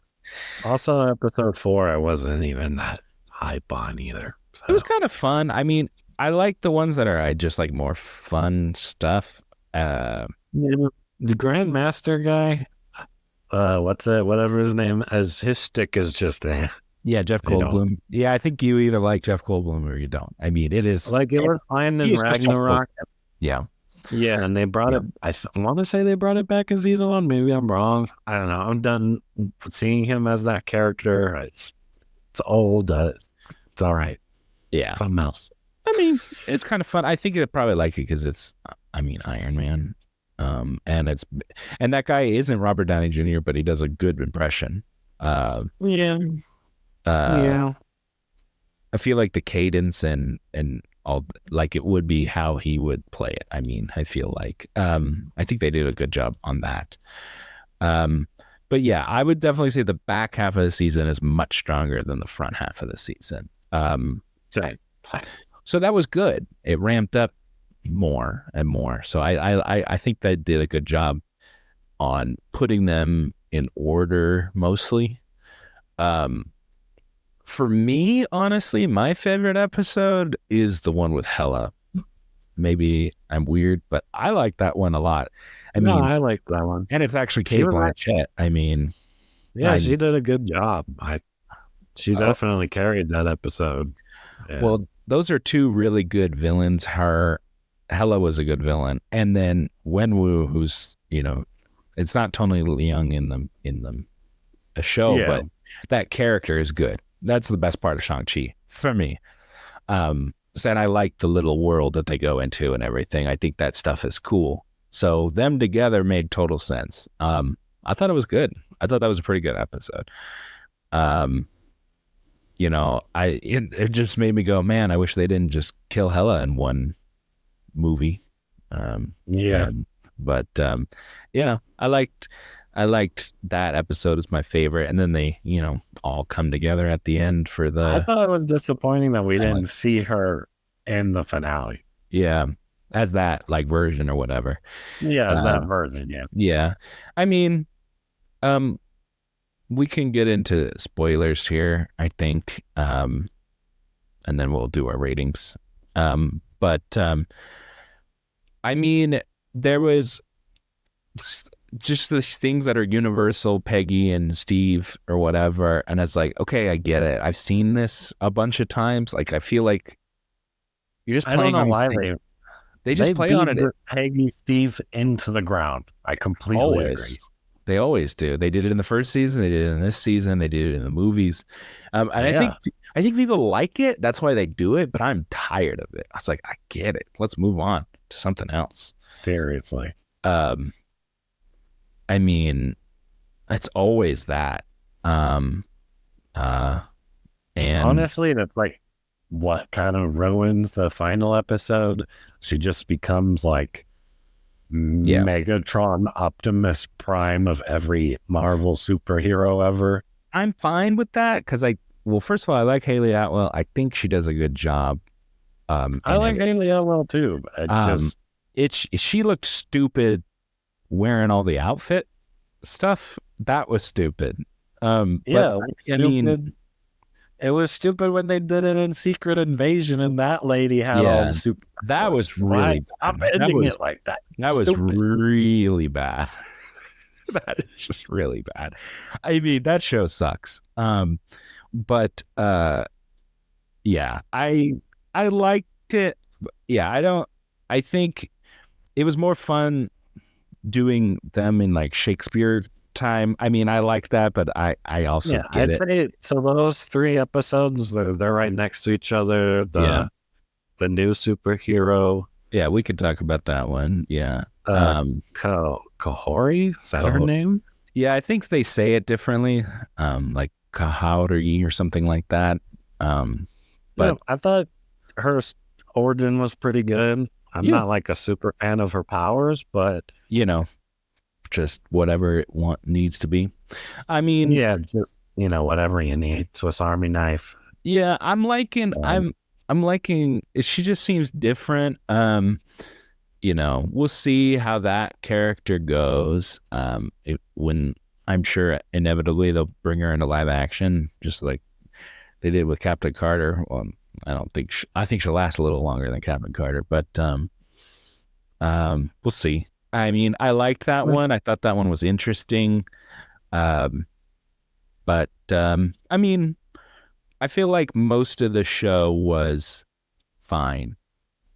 Also, episode 4, I wasn't even that hype on either. it was So, kind of fun. I mean, I like the ones that are I just like more fun stuff. yeah, the Grandmaster guy, what's it? Whatever his name, as his stick is just Yeah, Jeff you know, Goldblum. Yeah, I think you either like Jeff Goldblum or you don't. I mean, it is. like it was fine He in is just Jeff Goldblum. Ragnarok. Yeah, Yeah, and they brought yeah, it. I want to say they brought it back in season 1. Maybe I'm wrong. I don't know. I'm done seeing him as that character. It's old. It's all right. yeah. Something else. I mean, it's kind of fun. I think you'd probably like it because it's, I mean, Iron Man. And that guy isn't Robert Downey Jr., but he does a good impression. Yeah. Uh, Yeah. I feel like the cadence and all like it would be how he would play it. I mean, I feel like I think they did a good job on that. But yeah, I would definitely say the back half of the season is much stronger than the front half of the season. Same. So that was good. It ramped up more and more. So I think they did a good job on putting them in order mostly. For me, honestly, my favorite episode is the one with Hella. Maybe I'm weird, but I like that one a lot. I No, mean, I like that one. and it's actually She Kate was Blanchett. I mean, Yeah, she did a good job. She oh, definitely carried that episode. Yeah. well, those are two really good villains. Hella was a good villain, and then Wenwu, who's it's not Tony Leung in a show, Yeah. but that character is good. That's the best part of Shang-Chi for me. So I like the little world that they go into and everything. I think that stuff is cool. So them together made total sense. I thought it was good. I thought that was a pretty good episode. It just made me go, man, I wish they didn't just kill Hela in one movie. Yeah. I liked that episode as my favorite, and then they, all come together at the end for I the thought it was disappointing that we didn't see her in the finale. as that like version or whatever. Yeah, as that version. Yeah. Yeah, I mean, we can get into spoilers here, I think, and then we'll do our ratings. But I mean, there was just these things that are universal, Peggy and Steve or whatever, and it's like, okay, I get it. I've seen this a bunch of times. Like, I feel like you're just playing on why they just play on it. Peggy Steve into the ground. I completely agree. They always do. They did it in the first season. They did it in this season. They did it in the movies. And I think people like it. That's why they do it. But I'm tired of it. I was like, I get it. Let's move on to something else. Seriously. I mean, it's always that. And honestly, that's like what kind of ruins the final episode. She just becomes like Megatron, Optimus Prime of every Marvel superhero ever. I'm fine with that because first of all, I like Haley Atwell. I think she does a good job. I like Haley Atwell too. She looked stupid wearing all the outfit stuff. That was stupid. It was stupid when they did it in Secret Invasion, and that lady had all the super. That was really bad. I'm ending it like that. That was really bad. That is just really bad. I mean, that show sucks. I liked it. Yeah, I think it was more fun doing them in like Shakespeare time. I mean, I like that, but I also get I'd say so. Those 3 episodes, they're right next to each other. The the new superhero, Yeah, we could talk about that one. Yeah. uh, Kahori. Is that her Kaho- name? yeah, I think they say it differently, like Kahaori or something like that. Um, Yeah, but I thought her origin was pretty good. I'm yeah, not like a super fan of her powers, but you know, just whatever needs to be. I mean, yeah, just whatever you need. Swiss Army knife. yeah, I'm liking. Um, I'm liking. She just seems different. We'll see how that character goes. When I'm sure inevitably they'll bring her into live action, just like they did with Captain Carter. Well, I don't think I think she'll last a little longer than Captain Carter, but we'll see. I mean, I liked that one. I thought that one was interesting. Um, but I mean, I feel like most of the show was fine,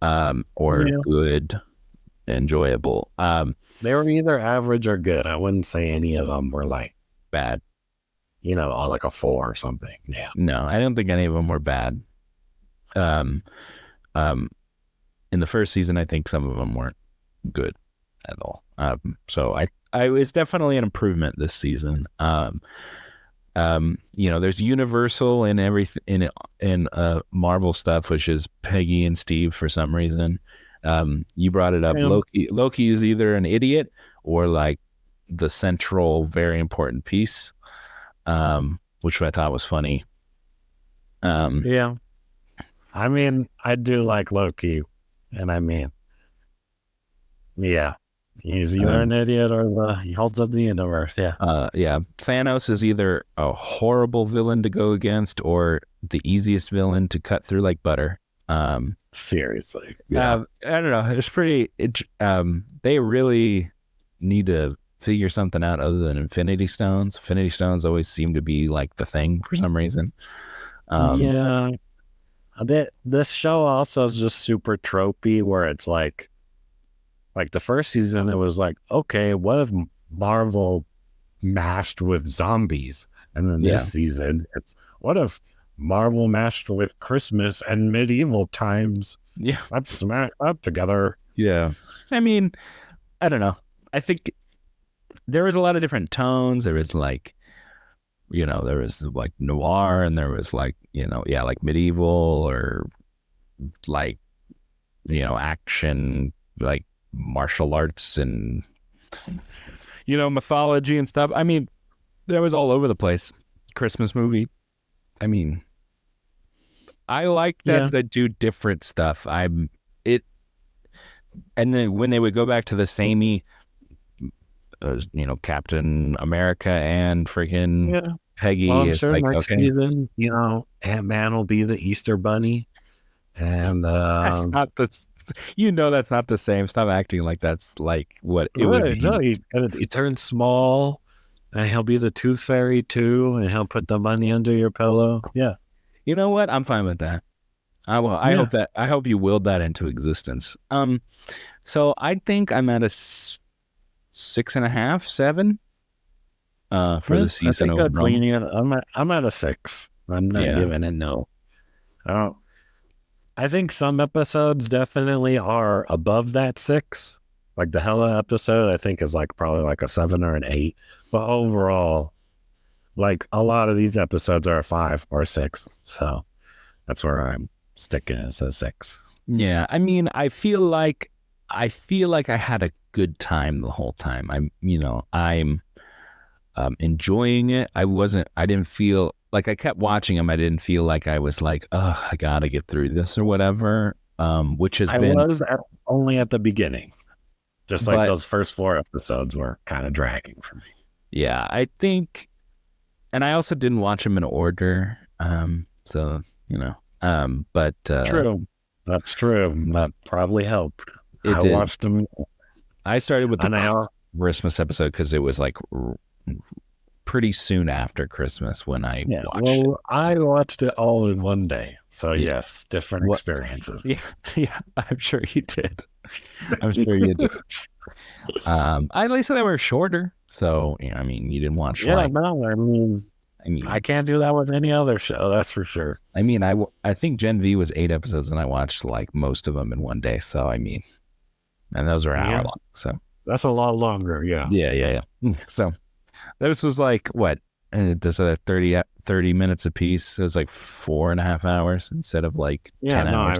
or yeah, good, enjoyable. they were either average or good. I wouldn't say any of them were like, Bad. all like a 4 or something. Yeah. No, I don't think any of them were bad. Um, um, in the first season, I think some of them weren't good at all. So it's definitely an improvement this season. There's Universal in everything in Marvel stuff, which is Peggy and Steve for some reason. You brought it up. Um, Loki is either an idiot or like the central, very important piece, which I thought was funny. yeah. I mean, I do like Loki, and I mean, yeah, he's either um, an idiot or he holds up the universe. Yeah. yeah, Thanos is either a horrible villain to go against or the easiest villain to cut through like butter. Seriously. Yeah. I don't know. It's pretty. They really need to figure something out other than Infinity Stones. Infinity Stones always seem to be like the thing for some reason. Yeah. This show also is just super tropey, where it's like the first season, it was like, okay, what if Marvel mashed with zombies? And then Yeah, this season, it's what if Marvel mashed with Christmas and medieval times? yeah, Let's smash that together. yeah. I mean, I don't know. I think there was a lot of different tones. There was like, there was like noir, and there was like, like medieval or like, action, like martial arts and mythology and stuff. I mean, that was all over the place. Christmas movie. I mean, I like Yeah. that they do different stuff. It, and then when they would go back to the samey, Captain America and freaking Yeah. Well, Peggy I'm is sure like, next okay, season, Ant-Man will be the Easter Bunny. And that's not that's not the same. Stop acting like that's like what it would right, no, be. he turns small, and he'll be the Tooth Fairy too, and he'll put the money under your pillow. Yeah. You know what? I'm fine with that. Yeah. I hope you willed that into existence. So I think I'm at a 6.5, 7, for Yeah, the I season think that's overall. leaning. I'm at a 6. I'm not Yeah, giving it no. I don't. I think some episodes definitely are above that 6. Like the Hella episode, I think is like probably like a 7 or an 8. But overall, like a lot of these episodes are a 5 or a 6. So that's where I'm sticking as a 6. yeah. I mean, I feel like I had a good time the whole time. I'm enjoying it. I didn't feel like I kept watching them. I didn't feel like I was like, oh, I gotta get through this or whatever. Which has I been, was only at the beginning. Just like but those first 4 episodes were kind of dragging for me. yeah, I think, and I also didn't watch them in order. So but True. That's true. That probably helped. it I did. watched them. I started with the And I, Christmas episode because it was like pretty soon after Christmas when I yeah, watched it. well, I watched it all in one day. So, Yeah. yes, different What? experiences. Yeah, yeah, I'm sure you did. I'm sure you did. At least they were shorter. So, I mean, you didn't watch Yeah, like, no, I mean, I mean, I can't do that with any other show. That's for sure. I think Gen V was 8 episodes, and I watched like most of them in one day. So I mean, and those are an hour Yeah, long. So that's a lot longer. Yeah. yeah. So this was like what? This 30 minutes a piece. It was like 4.5 hours instead of like Yeah. 10 hours.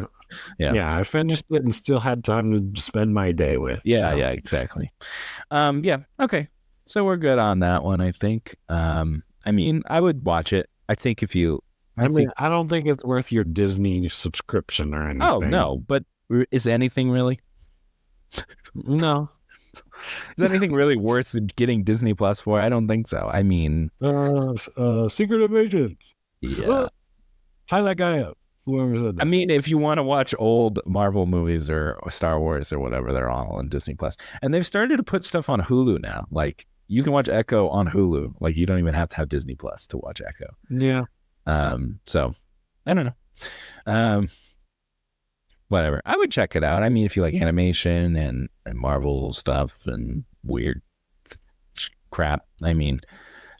Yeah. Yeah. I finished it and still had time to spend my day with. Yeah, So. yeah, exactly. Yeah, okay. So we're good on that one, I think. I mean, I would watch it. I think if you, I I think, mean, I don't think it's worth your Disney subscription or oh anything. no, but is anything really? No. Is anything really worth getting Disney Plus for? I don't think so. I mean, Secret Invasion. yeah. Tie that guy up. Whoever said I that. mean, if you want to watch old Marvel movies or Star Wars or whatever, they're all on Disney Plus. And they've started to put stuff on Hulu now. Like you can watch Echo on Hulu. Like you don't even have to have Disney Plus to watch Echo. Yeah. So I don't know. Um, whatever. I would check it out. I mean, if you like animation and Marvel stuff and weird crap. I mean,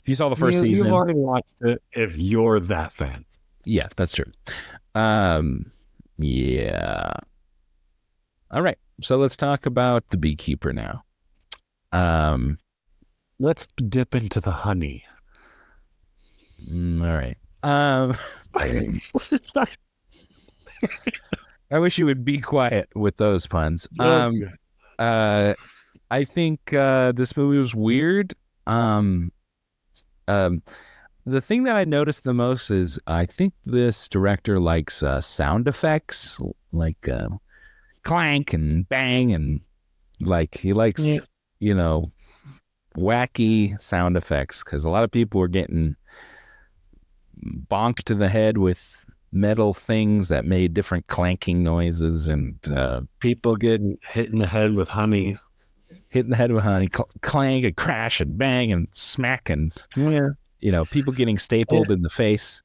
if you saw the first season, You've already watched it if you're that fan. yeah, that's true. Yeah. All right. So let's talk about The Beekeeper now. Let's dip into the honey. All right. I wish you would be quiet with those puns. I think this movie was weird. The thing that I noticed the most is I think this director likes sound effects, like clank and bang, and like he likes, you know, wacky sound effects because a lot of people were getting bonked to the head with metal things that made different clanking noises and people getting hit in the head with honey. Hit in the head with honey, clank and crash and bang and smack and people getting stapled in the face.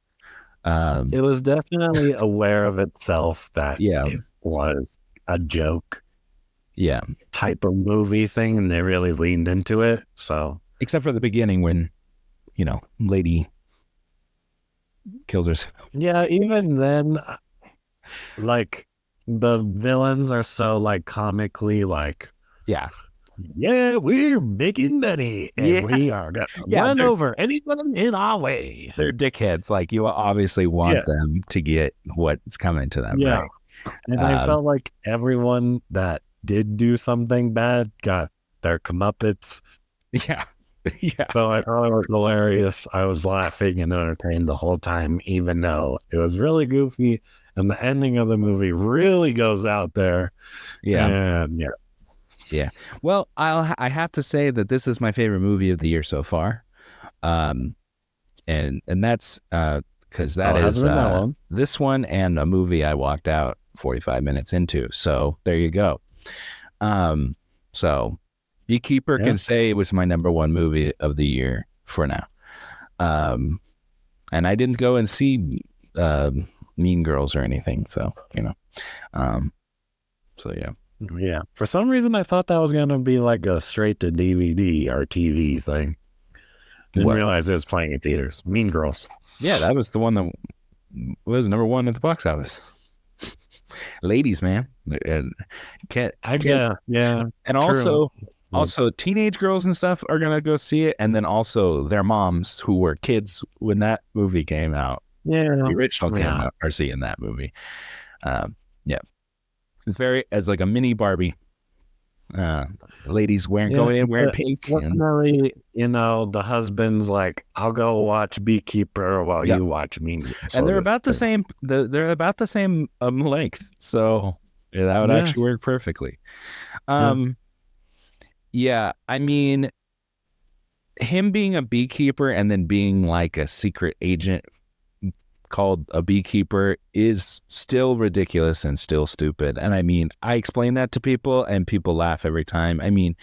It was definitely aware of itself that it was a joke type of movie thing, and they really leaned into it. So except for the beginning when lady kills herself. Yeah, even then, like the villains are so like comically like we're making money and we are gonna run over anyone in our way. They're dickheads. Like you obviously want them to get what's coming to them. Yeah. Right? And I felt like everyone that did do something bad got their comeuppance. Yeah. So I thought it was hilarious. I was laughing and entertained the whole time, even though it was really goofy. And the ending of the movie really goes out there. Yeah. And yeah. Well, I have to say that this is my favorite movie of the year so far. And that's because that is this one and a movie I walked out 45 minutes into. So there you go. So Beekeeper can say it was my number one movie of the year for now. And I didn't go and see Mean Girls or anything. So, so yeah. Yeah. For some reason, I thought that was going to be like a straight to DVD or TV thing. Didn't realize it was playing in theaters. Mean Girls. Yeah, that was the one that was number one at the box office. Ladies, man. Yeah. And also teenage girls and stuff are going to go see it. And then also their moms who were kids when that movie came out. Yeah. The original came out are seeing that movie. It's as like a mini Barbie. Ladies going wearing pink. Definitely, the husband's like, I'll go watch Beekeeper while you watch Mean Girls. And they're about the same. They're about the same length, so that would actually work perfectly. Yeah, I mean, him being a beekeeper and then being like a secret agent called a beekeeper is still ridiculous and still stupid. And I mean, I explain that to people and people laugh every time. I mean,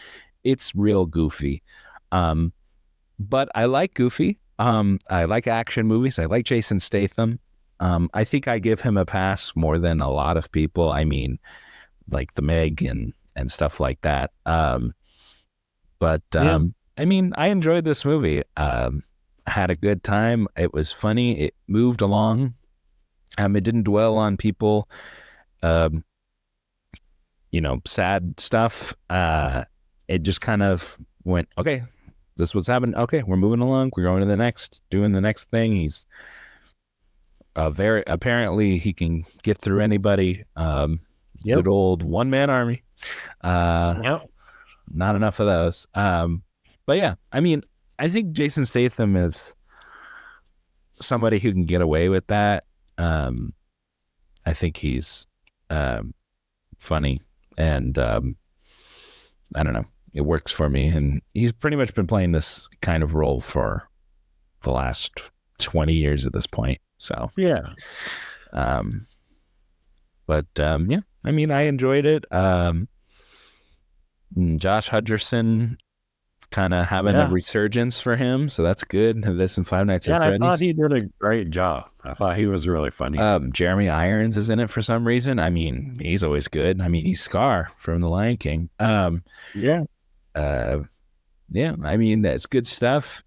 it's real goofy. But I like Goofy. I like action movies. I like Jason Statham. I think I give him a pass more than a lot of people. I mean, like The Meg and stuff like that. I mean, I enjoyed this movie. had a good time. It was funny. It moved along. It didn't dwell on people, um, sad stuff. It just kind of went, okay, this was happening. Okay, we're moving along. We're going to the next, doing the next thing. He's apparently he can get through anybody. Yep. Good old one man army. Yep. Not enough of those. But yeah, I mean, I think Jason Statham is somebody who can get away with that. I think he's funny, and I don't know, it works for me. And he's pretty much been playing this kind of role for the last 20 years at this point. So Yeah. Yeah, I mean, I enjoyed it. Josh Hutcherson kind of having a Yeah. resurgence for him, so that's good. This and Five Nights at Yeah. I thought Freddy's. he did a great job. I thought he was really funny. Jeremy Irons is in it for some reason. I mean, he's always good. I mean, he's Scar from The Lion King. Yeah. Yeah, I mean, that's good stuff.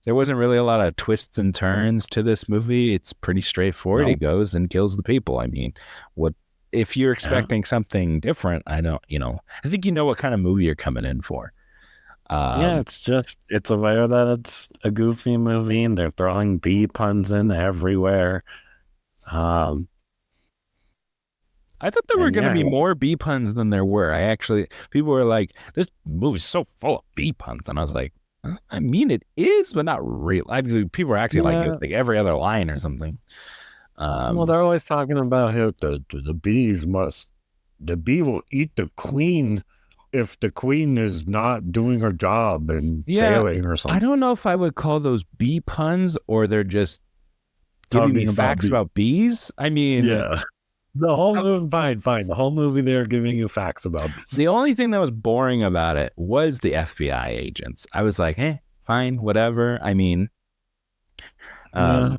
There wasn't really a lot of twists and turns to this movie. It's pretty straightforward. He No. goes and kills the people. I mean, what if you're Yeah. expecting something different? I don't, I think you know what kind of movie you're coming in for. Yeah, it's aware that it's a goofy movie and they're throwing bee puns in everywhere. Um, I thought there were and going to yeah, be more bee puns than there were. People were like, this movie's so full of bee puns. And I was like, I mean, it is, but not real. I mean, people were acting like it was like every other line or something. well, they're always talking about how the bee will eat the queen if the queen is not doing her job and failing or I something. don't know if I would call those bee puns or they're just giving me Talking about facts about bees. I mean, yeah. The whole movie, fine. The whole movie, they're giving you facts about bees. the only thing that was boring about it was the FBI agents. I was like, fine, whatever. I mean, Yeah,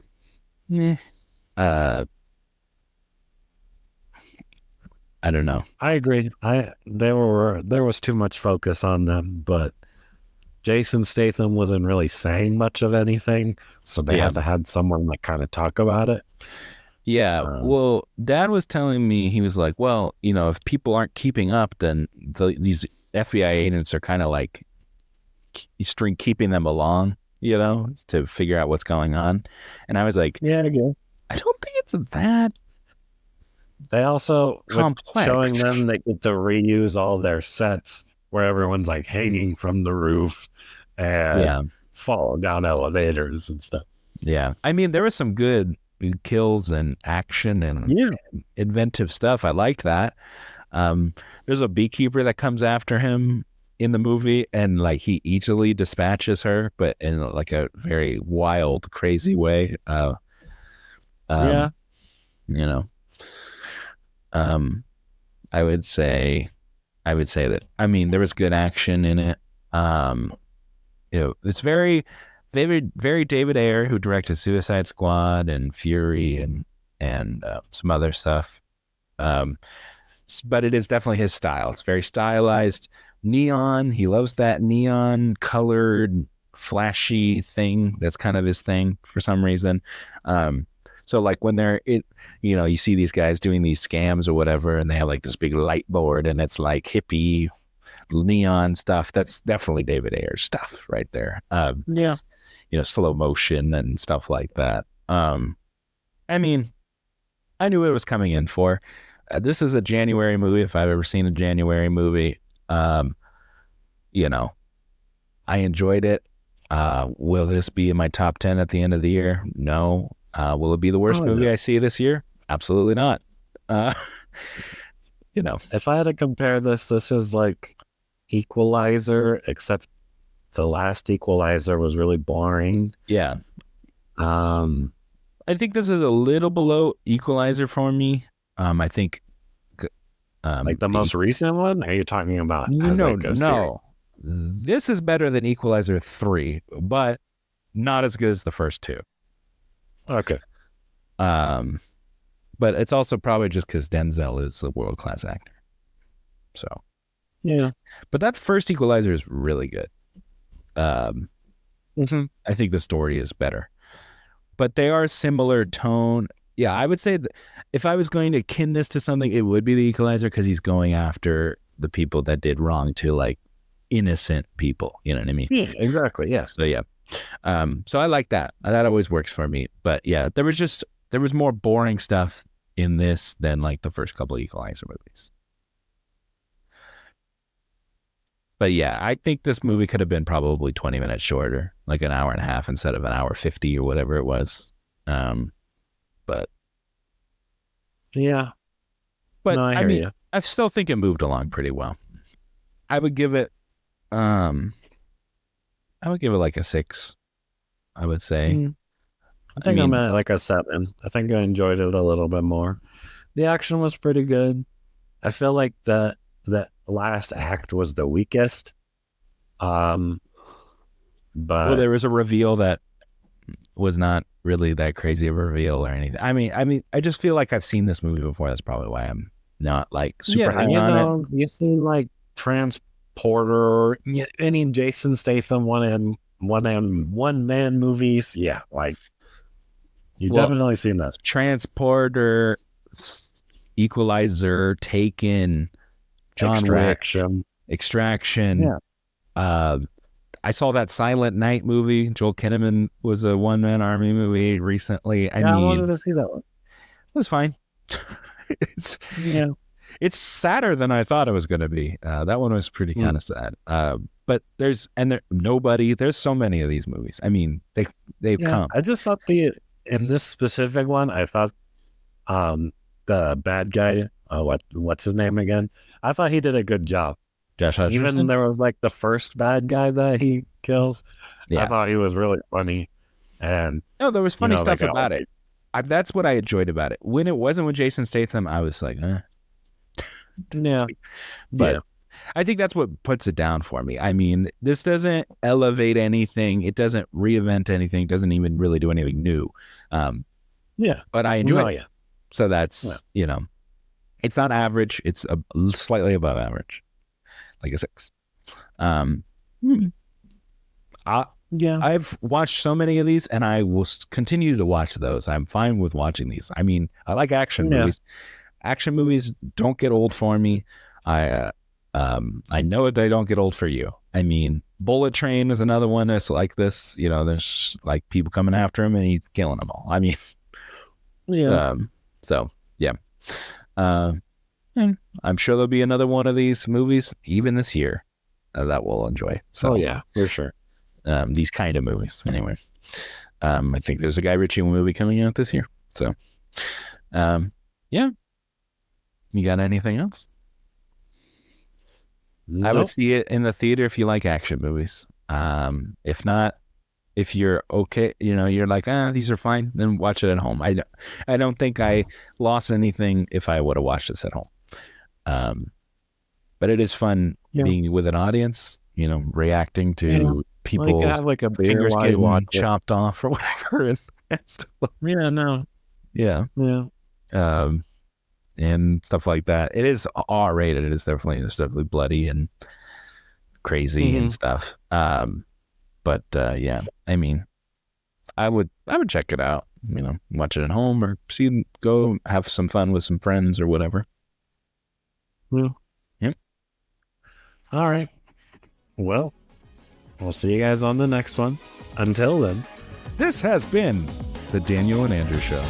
I don't know. I agree. There was too much focus on them, but Jason Statham wasn't really saying much of anything, so they had to have someone like kind of talk about it. Yeah. Well, Dad was telling me, he was like, well, if people aren't keeping up, then these FBI agents are kind of like keeping them along, to figure out what's going on. And I was like, Yeah, I guess. I don't think it's that They also, with complex. showing them they get to reuse all their sets where everyone's like hanging from the roof and fall down elevators and stuff. Yeah. I mean, there was some good kills and action and inventive stuff. I liked that. There's a beekeeper that comes after him in the movie, and like he easily dispatches her, but in like a very wild, crazy way. I would say that, I mean, there was good action in it. It's very, very, very David Ayer, who directed Suicide Squad and Fury and some other stuff. But it is definitely his style. It's very stylized, neon. He loves that neon colored, flashy thing. That's kind of his thing for some reason. So like when you see these guys doing these scams or whatever, and they have like this big light board and it's like hippie neon stuff. That's definitely David Ayer's stuff right there. Slow motion and stuff like that. I mean, I knew what it was coming in for. This is a January movie, if I've ever seen a January movie. I enjoyed it. Will this be in my top 10 at the end of the year? No. Will it be the worst movie I see this year? Absolutely not. If I had to compare this is like Equalizer, except the last Equalizer was really boring. Yeah. I think this is a little below Equalizer for me. I think like the most recent one? Are you talking about? No. This is better than Equalizer 3, but not as good as the first two. Okay. But it's also probably just because Denzel is a world-class actor. So yeah. But that first Equalizer is really good. Mhm. I think the story is better, but they are similar tone. Yeah, I would say that if I was going to kin this to something, it would be The Equalizer, because he's going after the people that did wrong to like innocent people. You know what I mean? Yeah, exactly. Yes. So yeah. So I like that. That always works for me. But yeah, there was more boring stuff in this than like the first couple of Equalizer movies. But yeah, I think this movie could have been probably 20 minutes shorter, like an hour and a half instead of an hour 50 or whatever it was. Um, but Yeah. but No, I I hear mean, you. I still think it moved along pretty well. I would give it um I would give it like a 6, I would say. Mm, I I think I'm mean, at like a 7. I think I enjoyed it a little bit more. The action was pretty good. I feel like the last act was the weakest. Um, well, but there was a reveal that was not really that crazy of a reveal or anything. I just feel like I've seen this movie before. That's probably why I'm not like super yeah, high on it. you see like Transporter, yeah, any Jason Statham one man movies. Yeah, like you've Well, definitely seen this. Transporter, Equalizer, Taken, John Wick, Extraction. Extraction. Yeah. Uh, I saw that Silent Night movie. Joel Kinnaman was a one-man army movie recently. I Yeah, I mean, wanted to see that one. it was fine. it's Yeah. it's sadder than I thought it was going to be. That one was pretty Mm. kind of sad. But there's so many of these movies. I mean, they've Yeah. come. I just thought in this specific one, I thought um the bad guy, what's his name again? I thought he did a good job. Josh Even Hutcherson. there was like the first bad guy that he kills. I Yeah. thought he was really funny. And No, there was funny they stuff got about it. That's what I enjoyed about it. When it wasn't with Jason Statham, I was like, eh. yeah. But Yeah. I think that's what puts it down for me. I mean, this doesn't elevate anything. It doesn't reinvent anything. It doesn't even really do anything new. Yeah. But I enjoy No, it. yeah. So that's, it's not average. It's slightly above average, like a 6. Um, I, Yeah. I've watched so many of these, and I will continue to watch those. I'm fine with watching these. I mean, I like action Yeah. movies. Action movies don't get old for me. I know they don't get old for you. I mean, Bullet Train is another one that's like this. There's like people coming after him, and he's killing them all. I mean, Yeah. so yeah. And I'm sure there'll be another one of these movies even this year that we'll enjoy. So yeah, for sure. these kind of movies anyway. I think there's a Guy Ritchie movie coming out this year. So yeah. You got anything else? Nope. I would see it in the theater if you like action movies. If not, if you're okay, you're like, these are fine, then watch it at home. I don't think I lost anything if I would have watched this at home. But it is fun being with an audience, reacting to people's have like a beer fingers while you watch getting chopped off or whatever. And stuff. Yeah, no. Yeah. Yeah. And stuff like that. It is R-rated. It's definitely bloody and crazy and stuff. But yeah, I mean, I would check it out. Watch it at home or go have some fun with some friends or whatever. Yeah. Yep. All right. Well, we'll see you guys on the next one. Until then, this has been the Daniel and Andrew Show.